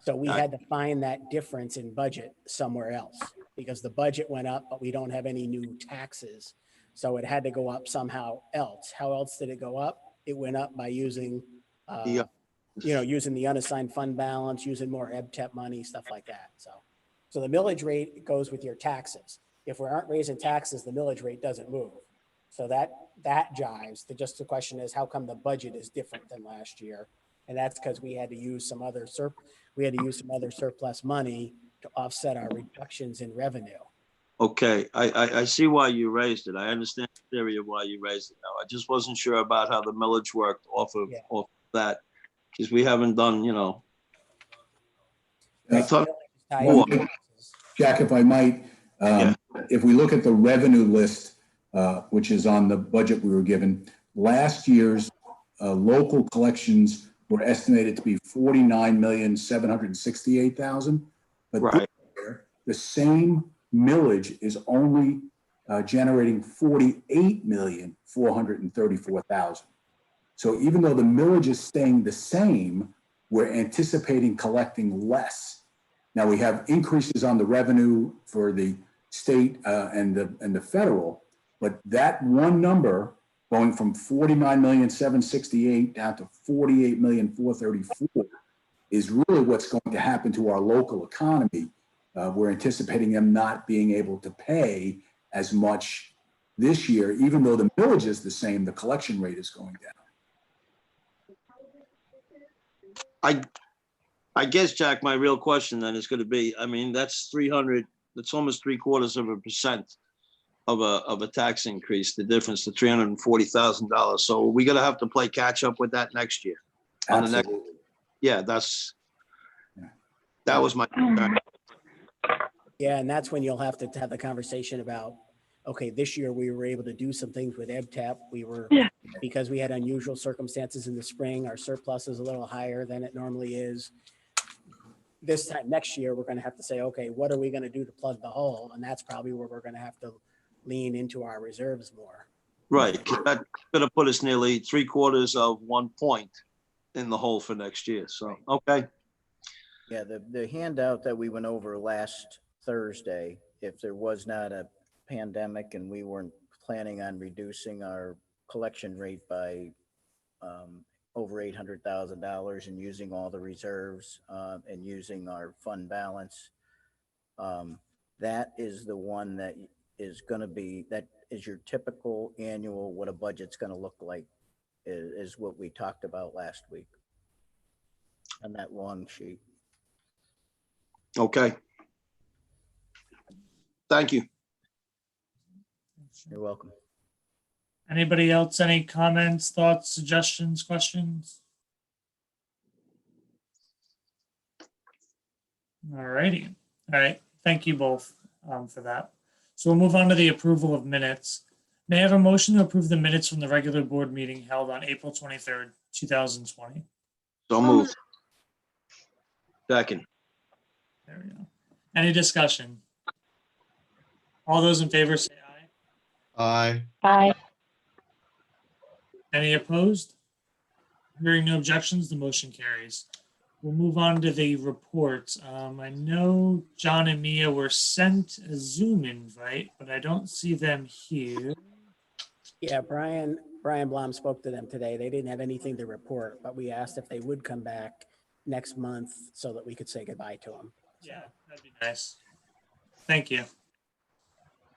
So we Right. had to find that difference in budget somewhere else because the budget went up, but we don't have any new taxes. So it had to go up somehow else. How else did it go up? It went up by using, using the unassigned fund balance, using more EBTEP money, stuff like that. So the millage rate goes with your taxes. If we aren't raising taxes, the millage rate doesn't move. So that jives. The question is, how come the budget is different than last year? And that's because we had to use some other surplus money to offset our reductions in revenue. Okay, I see why you raised it. I understand the theory of why you raised it now. I just wasn't sure about how the millage worked off of that, because we haven't done, we talked more. Jack, if I might, if we look at the revenue list, which is on the budget we were given, last year's local collections were estimated to be 49,768,000. But right. this year, the same millage is only generating 48,434,000. So even though the millage is staying the same, we're anticipating collecting less. Now we have increases on the revenue for the state and the federal, but that one number going from 49,768,000 down to 48,434,000 is really what's going to happen to our local economy. We're anticipating them not being able to pay as much this year, even though the millage is the same, the collection rate is going down. I guess, Jack, my real question then is going to be, I mean, that's almost 0.75% of a tax increase, the difference to $340,000. So we're going to have to play catch up with that next year. Absolutely. That was my concern. Yeah, and that's when you'll have to have the conversation about, okay, this year we were able to do some things with EBTEP. Because we had unusual circumstances in the spring, our surplus is a little higher than it normally is. This time next year, we're going to have to say, okay, what are we going to do to plug the hole? And that's probably where we're going to have to lean into our reserves more. Right. That's going to put us nearly 3/4 of 1 point in the hole for next year. So, okay. Yeah, the handout that we went over last Thursday, if there was not a pandemic and we weren't planning on reducing our collection rate by over $800,000 and using all the reserves and using our fund balance, that is the one that is going to be, that is your typical annual, what a budget's going to look like is what we talked about last week on that long sheet. Okay. Thank you. You're welcome. Anybody else, any comments, thoughts, suggestions, questions? All righty. All right. Thank you both for that. So we'll move on to the approval of minutes. May I have a motion to approve the minutes from the regular board meeting held on April 23rd, 2020? So moved. Second. There we go. Any discussion? All those in favor say aye. Aye. Any opposed? Hearing no objections, the motion carries. We'll move on to the reports. I know John and Mia were sent a Zoom invite, but I don't see them here. Yeah, Brian Blum spoke to them today. They didn't have anything to report, but we asked if they would come back next month so that we could say goodbye to them. Yeah, that'd be nice. thank you.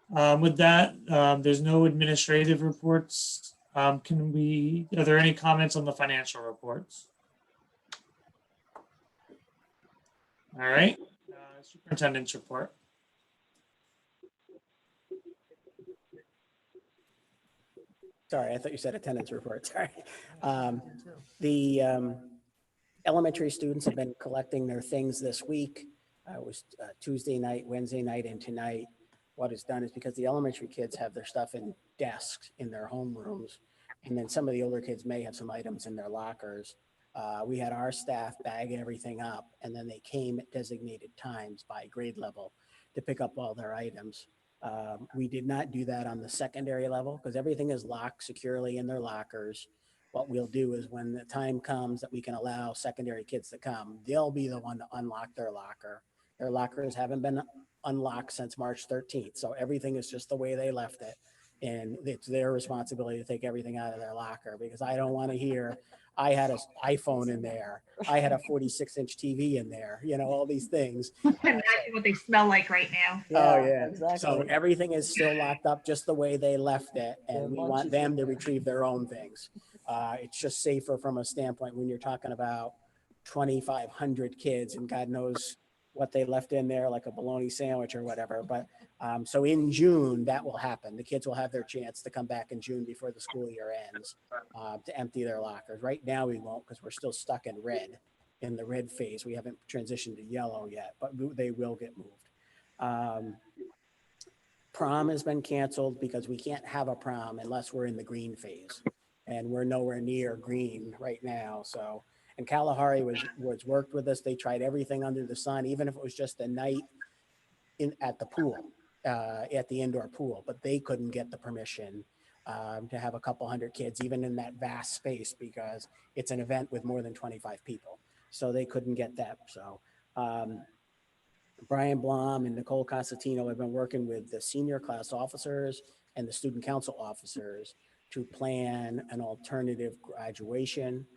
With that, there's no administrative reports. Are there any comments on the financial reports? All right, superintendent's report. Sorry, I thought you said attendance report. Sorry. The elementary students have been collecting their things this week. It was Tuesday night, Wednesday night, and tonight. What is done is because the elementary kids have their stuff in desks in their homerooms, and then some of the older kids may have some items in their lockers. We had our staff bag everything up, and then they came at designated times by grade level to pick up all their items. We did not do that on the secondary level because everything is locked securely in their lockers. What we'll do is when the time comes that we can allow secondary kids to come, they'll be the one to unlock their locker. Their lockers haven't been unlocked since March 13th. So everything is just the way they left it. And it's their responsibility to take everything out of their locker because I don't want to hear, I had an iPhone in there. I had a 46-inch TV in there, you know, all these things. Imagine what they smell like right now. Oh, yeah. Exactly. So everything is still locked up just the way they left it. And we want them to retrieve their own things. It's just safer from a standpoint when you're talking about 2,500 kids and God knows what they left in there, like a bologna sandwich or whatever. But so in June, that will happen. The kids will have their chance to come back in June before the school year ends to empty their lockers. Right now we won't because we're still stuck in the red phase. We haven't transitioned to yellow yet, but they will get moved. Prom has been canceled because we can't have a prom unless we're in the green phase. And we're nowhere near green right now. So, and Kalahari was worked with us. They tried everything under the sun, even if it was just a night at the pool, at the indoor pool, but they couldn't get the permission to have a couple hundred kids, even in that vast space, because it's an event with more than 25 people. So they couldn't get that. So Brian Blom and Nicole Constantino have been working with the senior class officers and the student council officers to plan an alternative graduation.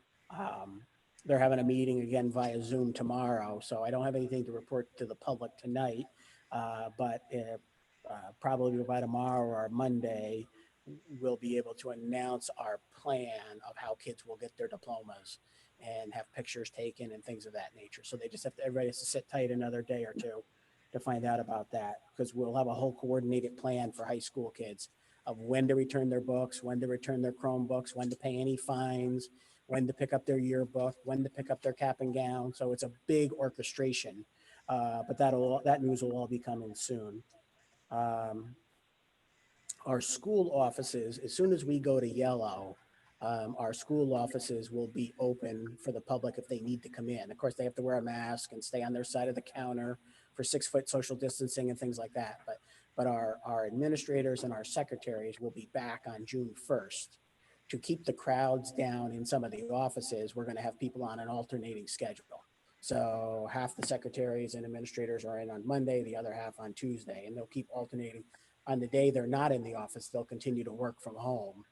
They're having a meeting again via Zoom tomorrow, so I don't have anything to report to the public tonight, but probably by tomorrow or Monday, we'll be able to announce our plan of how kids will get their diplomas and have pictures taken and things of that nature. So they just have to, everybody has to sit tight another day or two to find out about that, because we'll have a whole coordinated plan for high school kids of when to return their books, when to return their Chromebooks, when to pay any fines, when to pick up their yearbook, when to pick up their cap and gown. So it's a big orchestration, but that news will all be coming soon. Our school offices, as soon as we go to yellow, our school offices will be open for the public if they need to come in. Of course, they have to wear a mask and stay on their side of the counter for 6-foot social distancing and things like that. But our administrators and our secretaries will be back on June 1st. To keep the crowds down in some of the offices, we're going to have people on an alternating schedule. So half the secretaries and administrators are in on Monday, the other half on Tuesday, and they'll keep alternating. On the day they're not in the office, they'll continue to work from home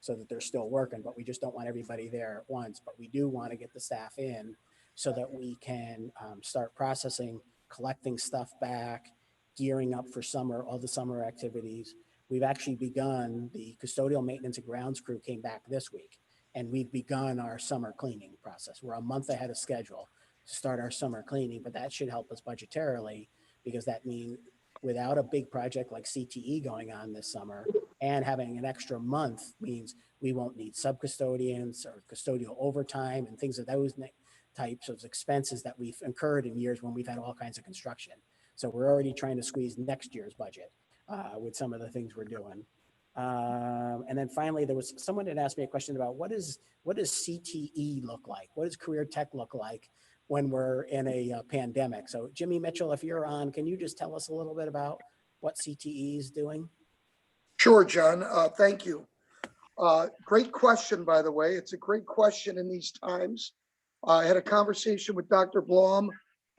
so that they're still working, but we just don't want everybody there at once. But we do want to get the staff in so that we can start processing, collecting stuff back, gearing up for summer, all the summer activities. We've actually begun, the custodial maintenance and grounds crew came back this week, and we've begun our summer cleaning process. We're a month ahead of schedule to start our summer cleaning, but that should help us budgetarily, because that means without a big project like CTE going on this summer and having an extra month means we won't need sub-custodians or custodial overtime and things of those types of expenses that we've incurred in years when we've had all kinds of construction. So we're already trying to squeeze next year's budget with some of the things we're doing. And then finally, there was someone that asked me a question about what does CTE look like? What does career tech look like when we're in a pandemic? So Jimmy Mitchell, if you're on, can you just tell us a little bit about what CTE is doing? Sure, John. Thank you. Great question, by the way. It's a great question in these times. I had a conversation with Dr. Blom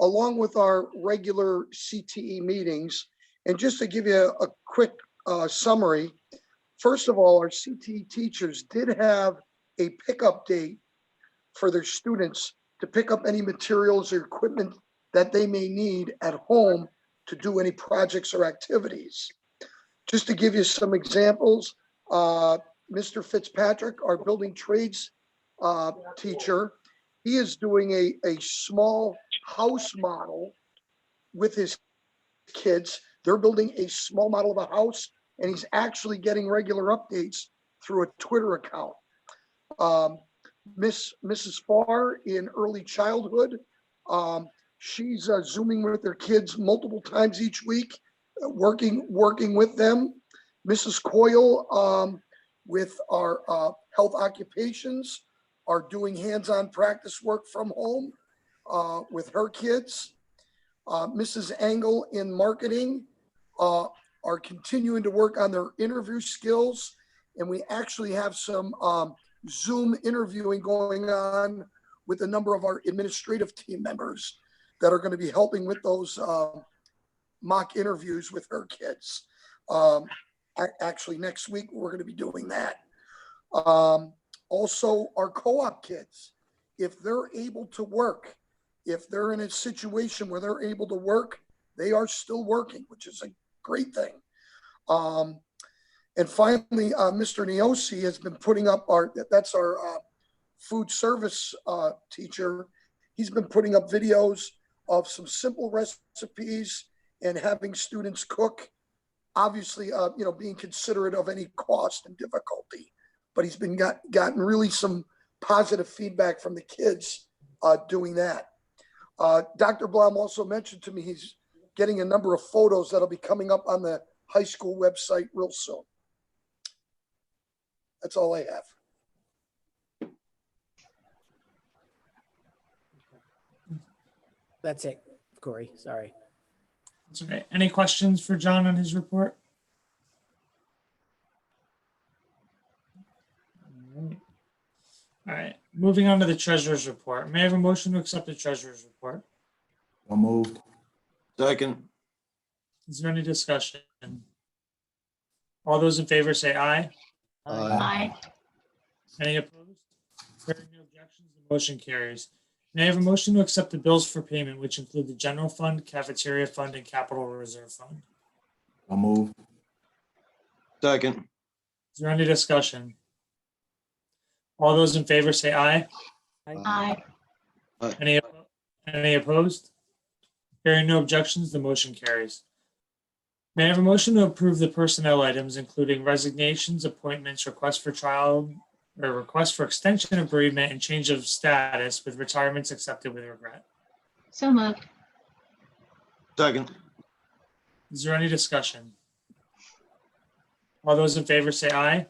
along with our regular CTE meetings. And just to give you a quick summary, first of all, our CTE teachers did have a pickup date for their students to pick up any materials or equipment that they may need at home to do any projects or activities. Just to give you some examples, Mr. Fitzpatrick, our building trades teacher, he is doing a small house model with his kids. They're building a small model of a house, and he's actually getting regular updates through a Twitter account. Mrs. Farr in early childhood, she's Zooming with their kids multiple times each week, working with them. Mrs. Coyle with our health occupations are doing hands-on practice work from home with her kids. Mrs. Engel in marketing are continuing to work on their interview skills. And we actually have some Zoom interviewing going on with a number of our administrative team members that are going to be helping with those mock interviews with her kids. Actually, next week, we're going to be doing that. Also, our co-op kids, if they're able to work, if they're in a situation where they're able to work, they are still working, which is a great thing. And finally, Mr. Neosi has been putting up that's our food service teacher. He's been putting up videos of some simple recipes and having students cook, obviously, being considerate of any cost and difficulty. But he's been gotten really some positive feedback from the kids doing that. Dr. Blum also mentioned to me he's getting a number of photos that'll be coming up on the high school website real soon. That's all I have. That's it, Corey. Sorry. That's okay. Any questions for John on his report? All right. Moving on to the treasurer's report. May I have a motion to accept the treasurer's report? So moved. Second. Is there any discussion? All those in favor say aye. Aye. Any opposed? Hearing no objections, the motion carries. May I have a motion to accept the bills for payment, which include the general fund, cafeteria fund, and capital reserve fund? So moved. Second. Is there any discussion? All those in favor say aye. Aye. Any opposed? Hearing no objections, the motion carries. May I have a motion to approve the personnel items, including resignations, appointments, requests for trial, or requests for extension of bereavement and change of status with retirements accepted with regret? So moved. Second. Is there any discussion? All those in favor say aye.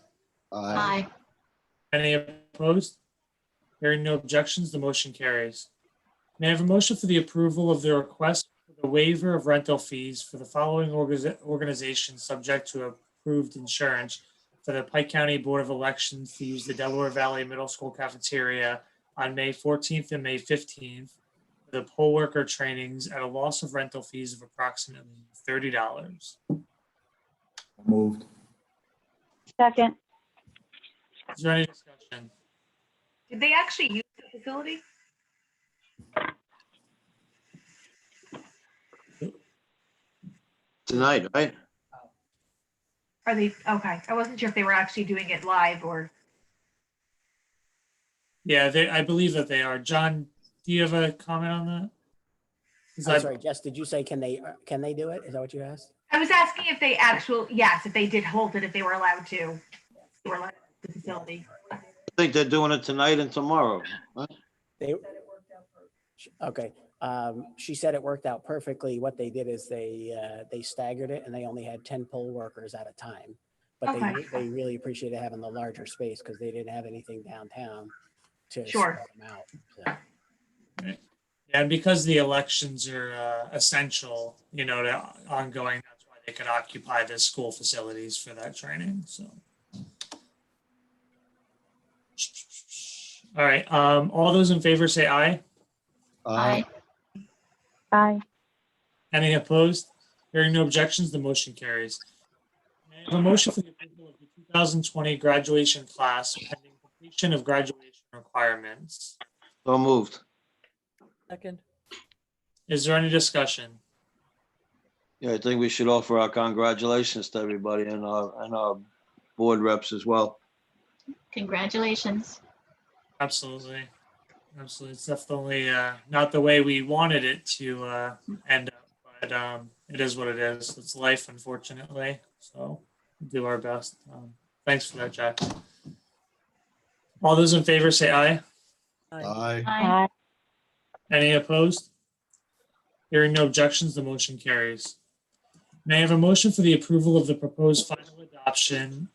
Aye. Any opposed? Hearing no objections, the motion carries. May I have a motion for the approval of the request for the waiver of rental fees for the following organizations subject to approved insurance for the Pike County Board of Elections to use the Delaware Valley Middle School cafeteria on May 14th and May 15th for the poll worker trainings at a loss of rental fees of approximately $30. Moved. Second. Is there any discussion? Did they actually use the facility? Tonight, right? Are they, okay, I wasn't sure if they were actually doing it live or. Yeah, I believe that they are. John, do you have a comment on that? 'Cause I'm I- sorry, Jess, did you say, can they do it? Is that what you asked? I was asking if they yes, if they did hold it, if they were allowed to. They were allowed the facility. I think they're doing it tonight and tomorrow. Huh? Okay. She said it worked out perfectly. What they did is they staggered it and they only had 10 poll workers at a time. But Okay. they really appreciated having the larger space because they didn't have anything downtown to Sure. spread them out. So. And because the elections are essential, to ongoing, that's why they could occupy the school facilities for that training. So, all right. All those in favor say aye. Aye. Aye. Any opposed? Hearing no objections, the motion carries. May I have a motion for the approval of the 2020 graduation class pending completion of graduation requirements? So moved. Second. Is there any discussion? Yeah, I think we should offer our congratulations to everybody and our board reps as well. Congratulations. Absolutely. Absolutely. It's definitely not the way we wanted it to end up, but it is what it is. It's life, unfortunately. So we'll do our best. Thanks for that, Jack. All those in favor say aye. Aye. Aye. Any opposed? Hearing no objections, the motion carries. May I have a motion for the approval of the proposed final adoption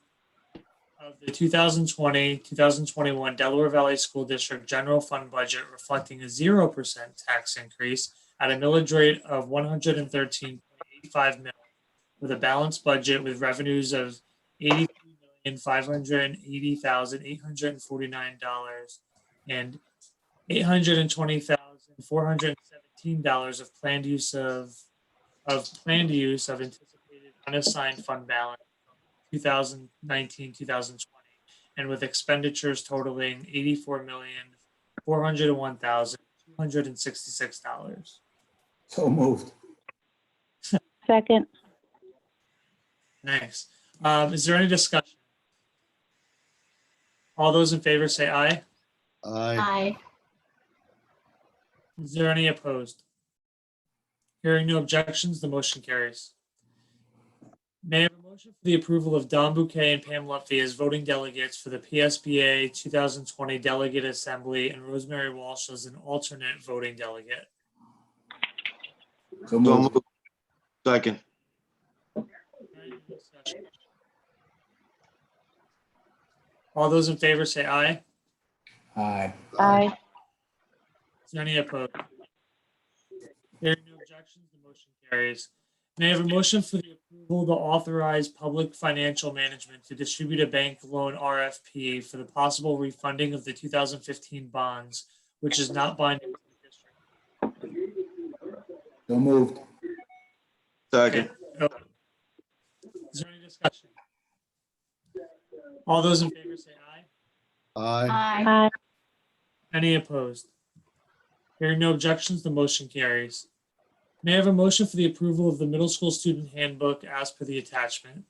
of the 2020-2021 Delaware Valley School District General Fund budget reflecting a 0% tax increase at a millage rate of 113.85 million with a balanced budget with revenues of $83,580,849 and $820,417 of planned use of anticipated unassigned fund balance 2019-2020, and with expenditures totaling $84,401,266. So moved. Second. Nice. Is there any discussion? All those in favor say aye. Aye. Aye. Is there any opposed? Hearing no objections, the motion carries. May I have a motion for the approval of Don Bouquet and Pam Lutfi as voting delegates for the PSBA 2020 Delegate Assembly and Rosemary Walsh as an alternate voting delegate? So So moved. moved. Second. Any discussion? All those in favor say aye. Aye. Aye. Is there any opposed? Hearing no objections, the motion carries. May I have a motion for the approval to authorize public financial management to distribute a bank loan RFP for the possible refunding of the 2015 bonds, which is not binding to the district? So moved. Second. Okay. Is there any discussion? All those in favor say aye. Aye. Aye. Aye. Any opposed? Hearing no objections, the motion carries. May I have a motion for the approval of the middle school student handbook as per the attachment?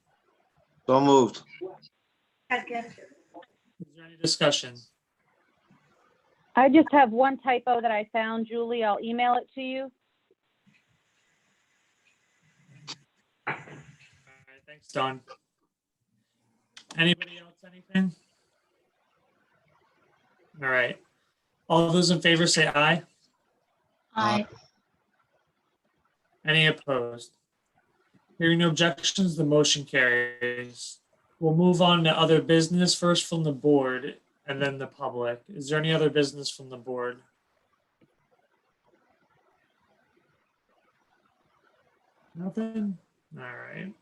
So moved. Second. Is there any discussion? I just have one typo that I found, Julie. I'll email it to you. All right, thanks, Don. Anybody else, anything? All right. All those in favor say aye. Aye. Any opposed? Hearing no objections, the motion carries. We'll move on to other business, first from the board and then the public. Is there any other business from the board? Nothing? All right.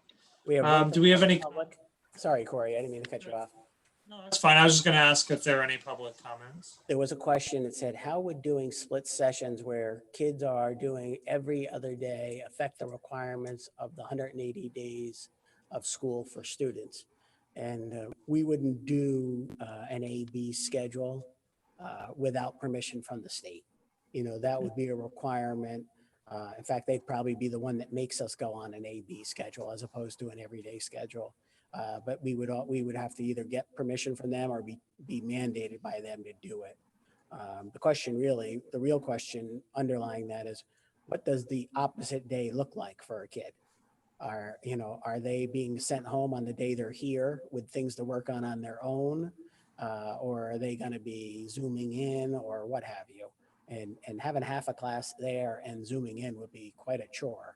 We have. Do we have any? Public? Sorry, Corey, I didn't mean to cut you off. No, that's fine. I was just going to ask if there are any public comments. There was a question that said, how would doing split sessions where kids are doing every other day affect the requirements of the 180 days of school for students? And we wouldn't do an A-B schedule without permission from the state. You know, that would be a requirement. In fact, they'd probably be the one that makes us go on an A-B schedule as opposed to an everyday schedule. But we would have to either get permission from them or be mandated by them to do it. The question really, the real question underlying that is, what does the opposite day look like for a kid? Are they being sent home on the day they're here with things to work on their own? Or are they going to be Zooming in or what have you? And having half a class there and Zooming in would be quite a chore.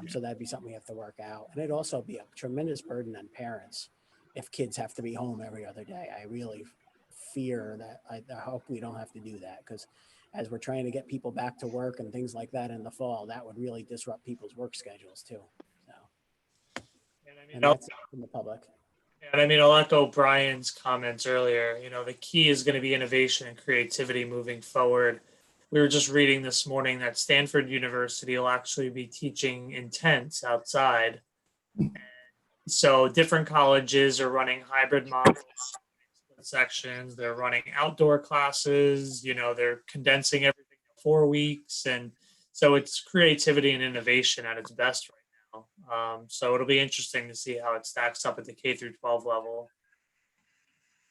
So that'd be something we have to work out. And it'd also be a tremendous burden on parents if kids have to be home every other day. I really fear that. I hope we don't have to do that, because as we're trying to get people back to work and things like that in the fall, that would really disrupt people's work schedules too. So, and that's it from the public. And I mean, I'll echo Brian's comments earlier. You know, the key is going to be innovation and creativity moving forward. We were just reading this morning that Stanford University will actually be teaching in tents outside. So different colleges are running hybrid models, sections. They're running outdoor classes. You know, they're condensing everything in 4 weeks. And so it's creativity and innovation at its best right now. So it'll be interesting to see how it stacks up at the K through 12 level.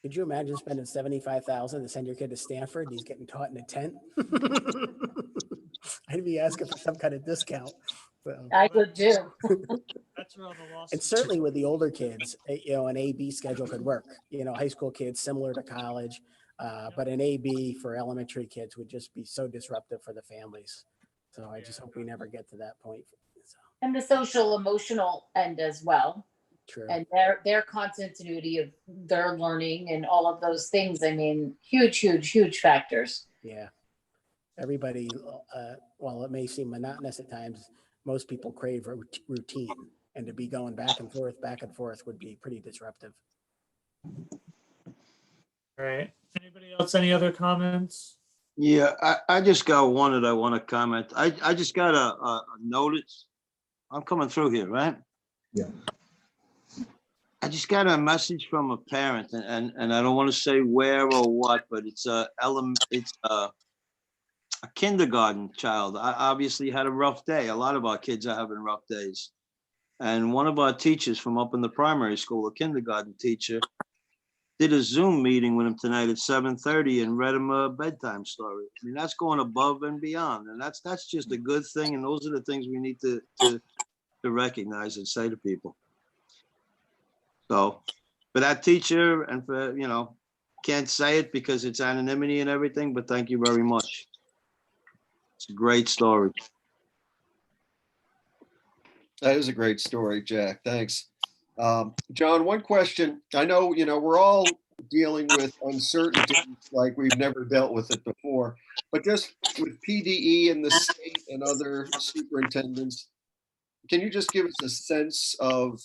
Could you imagine spending 75,000 to send your kid to Stanford and he's getting taught in a tent? I'd be asking for some kind of discount. So. I would do. That's where all the lawsuits. And certainly with the older kids, an A-B schedule could work. High school kids similar to college, but an A-B for elementary kids would just be so disruptive for the families. So I just hope we never get to that point. So, And the social emotional end as well. true. And their continuity of their learning and all of those things. I mean, huge factors. Yeah. Everybody, while it may seem monotonous at times, most people crave routine, and to be going back and forth would be pretty disruptive. All right. Anybody else? Any other comments? Yeah, I just got one that I want to comment. I just got a notice. I'm coming through here, right? Yeah. I just got a message from a parent, and I don't want to say where or what, but it's a kindergarten child. I obviously had a rough day. A lot of our kids are having rough days. And one of our teachers from up in the primary school, a kindergarten teacher, did a Zoom meeting with him tonight at 7:30 and read him a bedtime story. I mean, that's going above and beyond. And that's just a good thing. And those are the things we need to recognize and say to people. So for that teacher and for, can't say it because it's anonymity and everything, but thank you very much. It's a great story. That is a great story, Jack. Thanks. John, one question. I know, we're all dealing with uncertainty like we've never dealt with it before, but just with PDE and the state and other superintendents, can you just give us a sense of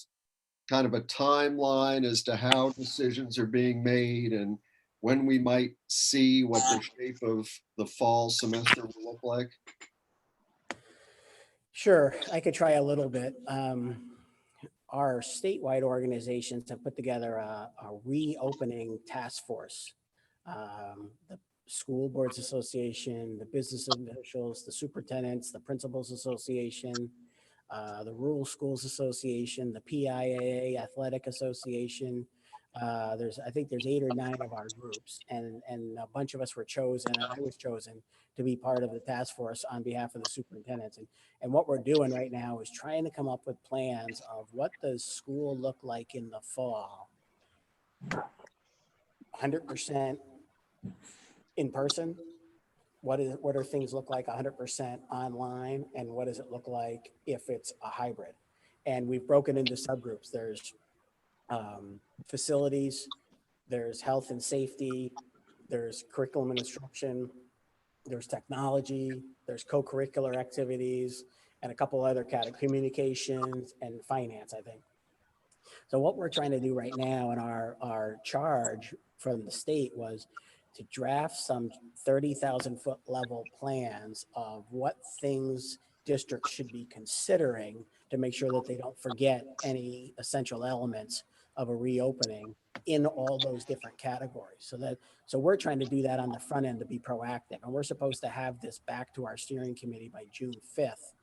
kind of a timeline as to how decisions are being made and when we might see what the shape of the fall semester will look like? Sure, I could try a little bit. Our statewide organizations have put together a reopening task force. The School Boards Association, the business officials, the superintendents, the Principals Association, the Rural Schools Association, the PIAA Athletic Association. I think there's 8 or 9 of our groups, and a bunch of us were chosen, and I was chosen to be part of the task force on behalf of the superintendents. And what we're doing right now is trying to come up with plans of what does school look like in the fall. 100% in person. What do things look like 100% online, and what does it look like if it's a hybrid? And we've broken into subgroups. There's facilities, there's health and safety, there's curriculum and instruction, there's technology, there's co-curricular activities, and a couple other categories, communications and finance, I think. So what we're trying to do right now, and our charge from the state was to draft some 30,000 foot level plans of what things districts should be considering to make sure that they don't forget any essential elements of a reopening in all those different categories. So we're trying to do that on the front end to be proactive. And we're supposed to have this back to our steering committee by June 5th.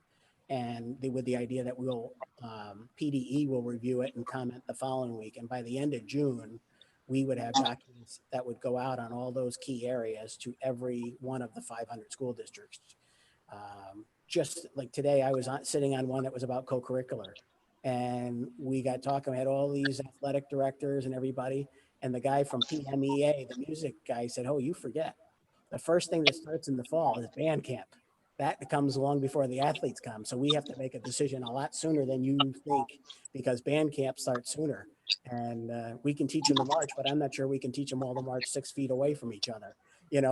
And with the idea that PDE will review it and comment the following week. And by the end of June, we would have documents that would go out on all those key areas to every one of the 500 school districts. Just like today, I was sitting on one that was about co-curricular. And we got talking, we had all these athletic directors and everybody. And the guy from PMEA, the music guy, said, "Oh, you forget. The first thing that starts in the fall is band camp. That comes long before the athletes come. So we have to make a decision a lot sooner than you think, because band camp starts sooner. And we can teach them to march, but I'm not sure we can teach them all to march 6 feet away from each other.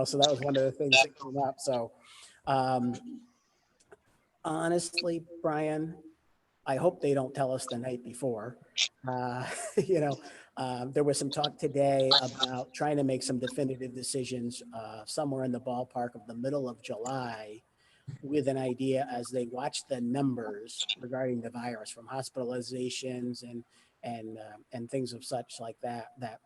So that was one of the things that came up. So honestly, Brian, I hope they don't tell us the night before. There was some talk today about trying to make some definitive decisions somewhere in the ballpark of the middle of July, with an idea as they watch the numbers regarding the virus, from hospitalizations and things of such like that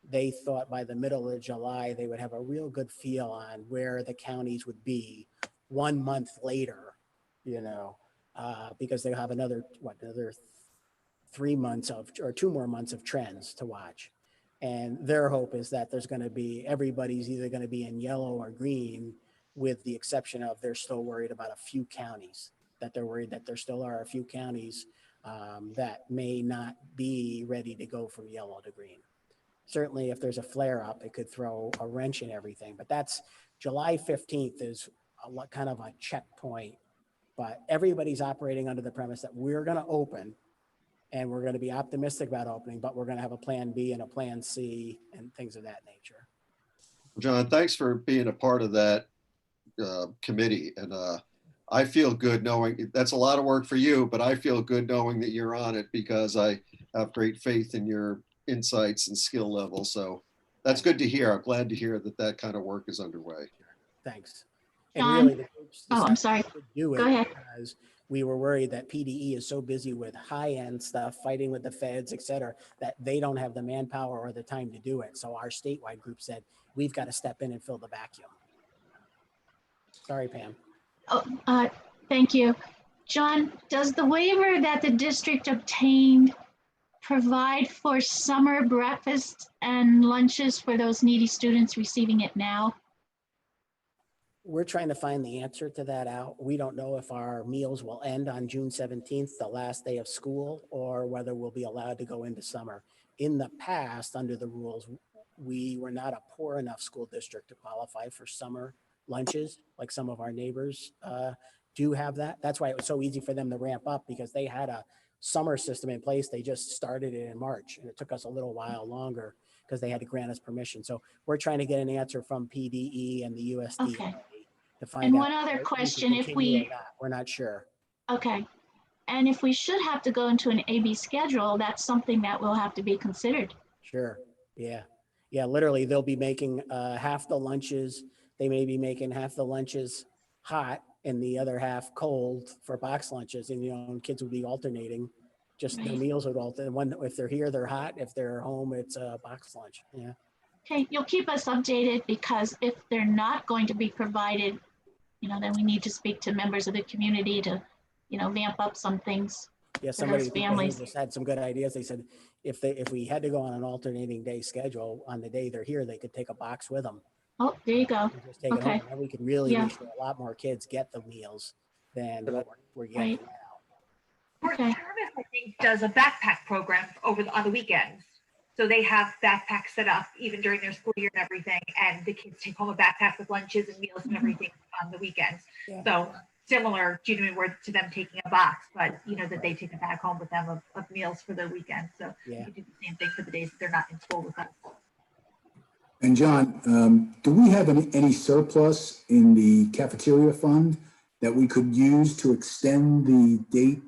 they thought by the middle of July, they would have a real good feel on where the counties would be 1 month later, because they have another 3 months or 2 more months of trends to watch. And their hope is that everybody's either going to be in yellow or green, with the exception of they're still worried about a few counties, that they're worried that there still are a few counties that may not be ready to go from yellow to green. Certainly, if there's a flare up, it could throw a wrench in everything, but that's July 15th is kind of a checkpoint, but everybody's operating under the premise that we're going to open and we're going to be optimistic about opening, but we're going to have a plan B and a plan C and things of that nature. John, thanks for being a part of that committee. And I feel good knowing that's a lot of work for you, but I feel good knowing that you're on it because I have great faith in your insights and skill level. So that's good to hear. I'm glad to hear that that kind of work is underway. Thanks. John? And really, the groups Oh, I'm decided sorry. to do it Go ahead. because we were worried that PDE is so busy with high-end stuff, fighting with the feds, et cetera, that they don't have the manpower or the time to do it. So our statewide group said, we've got to step in and fill the vacuum. Sorry, Pam. Oh, thank you. John, does the waiver that the district obtained provide for summer breakfast and lunches for those needy students receiving it now? We're trying to find the answer to that out. We don't know if our meals will end on June 17th, the last day of school, or whether we'll be allowed to go into summer. In the past, under the rules, we were not a poor enough school district to qualify for summer lunches, like some of our neighbors do have that. That's why it was so easy for them to ramp up, because they had a summer system in place. They just started it in March, and it took us a little while longer because they had to grant us permission. So we're trying to get an answer from PDE and the USDA. Okay. To find And out one other if we can question, if continue or we, not. We're not sure. okay. And if we should have to go into an AB schedule, that's something that will have to be considered. Sure. Yeah. Yeah. Literally, they'll be making half the lunches. They may be making half the lunches hot and the other half cold for box lunches. And, and kids would be alternating. Just their Right. meals would alter. If they're here, they're hot. If they're home, it's a box lunch. Yeah. Okay, you'll keep us updated, because if they're not going to be provided, then we need to speak to members of the community to, vamp up some things. Yeah, For somebody those here families. just had some good ideas. They said if we had to go on an alternating day schedule, on the day they're here, they could take a box with them. Oh, there you go. And just take it Okay. home. And we could really Yeah. make sure a lot more kids get the meals than what we're getting Right. now. Fort Okay. Service, I think, does a backpack program on the weekends. So they have backpacks set up even during their school year and everything, and the kids take home a backpack with lunches and meals and everything on the weekends. Yeah. So similar, to them taking a box, but that they take a bag home with them of meals for the weekend. So Yeah. you do the same thing for the days that they're not in school with us. And John, do we have any surplus in the cafeteria fund that we could use to extend the date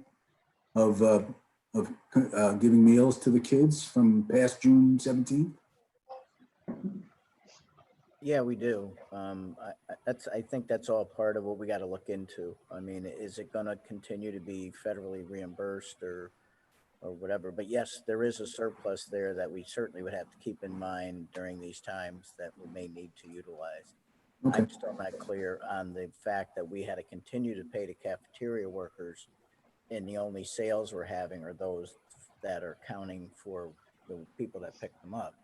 of giving meals to the kids from past June 17th? Yeah, we do. I think that's all part of what we got to look into. I mean, is it going to continue to be federally reimbursed or whatever? But yes, there is a surplus there that we certainly would have to keep in mind during these times that we may need to utilize. Okay. I'm still not clear on the fact that we had to continue to pay the cafeteria workers, and the only sales we're having are those that are counting for the people that pick them up.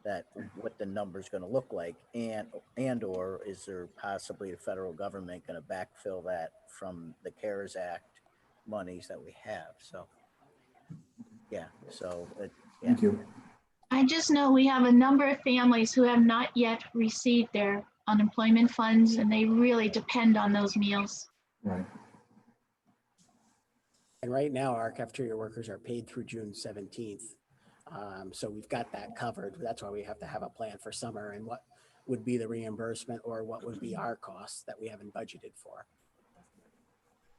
That what the number's going to look like, and or is there possibly the federal government going to backfill that from the CARES Act monies that we have? So, yeah. So, yeah. Thank you. I just know we have a number of families who have not yet received their unemployment funds, and they really depend on those meals. Right. And right now, our cafeteria workers are paid through June 17th. So we've got that covered. That's why we have to have a plan for summer and what would be the reimbursement or what would be our costs that we haven't budgeted for.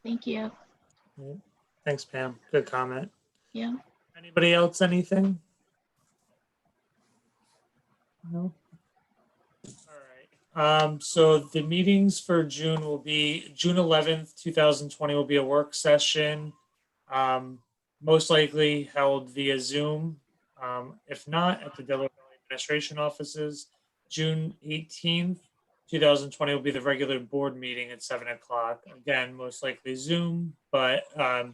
Thank you. Yeah. Thanks, Pam. Good comment. Yeah. Anybody else, anything? No? All right. So the meetings for June will be June 11th, 2020 will be a work session, most likely held via Zoom. If not, at the Delaware Valley Administration offices. June 18th 2020 will be the regular board meeting at 7 o'clock. Again, most likely Zoom, but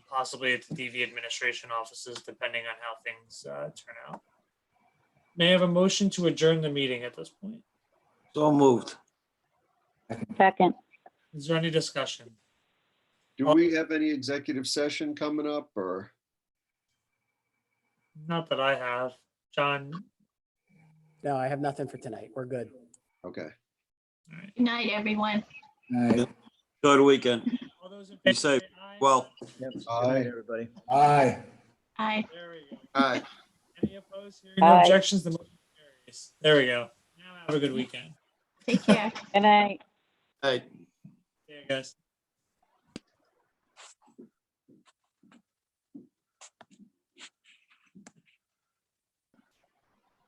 possibly at the DV administration offices, depending on how things turn out. May I have a motion to adjourn the meeting at this point? So moved. Second. Is there any discussion? Do we have any executive session coming up or? Not that I have. John? No, I have nothing for tonight. We're good. Okay. All right. Good night, everyone. Aye. Good weekend. All those in Be favor safe. say aye. Well, Yep. Good Aye. night, everybody. Aye. Aye. There we go. all right. Any opposed? Hearing no Aye. objections, the motion carries. There we go. Now have a good weekend. Take care. Good night. Hey. See you guys.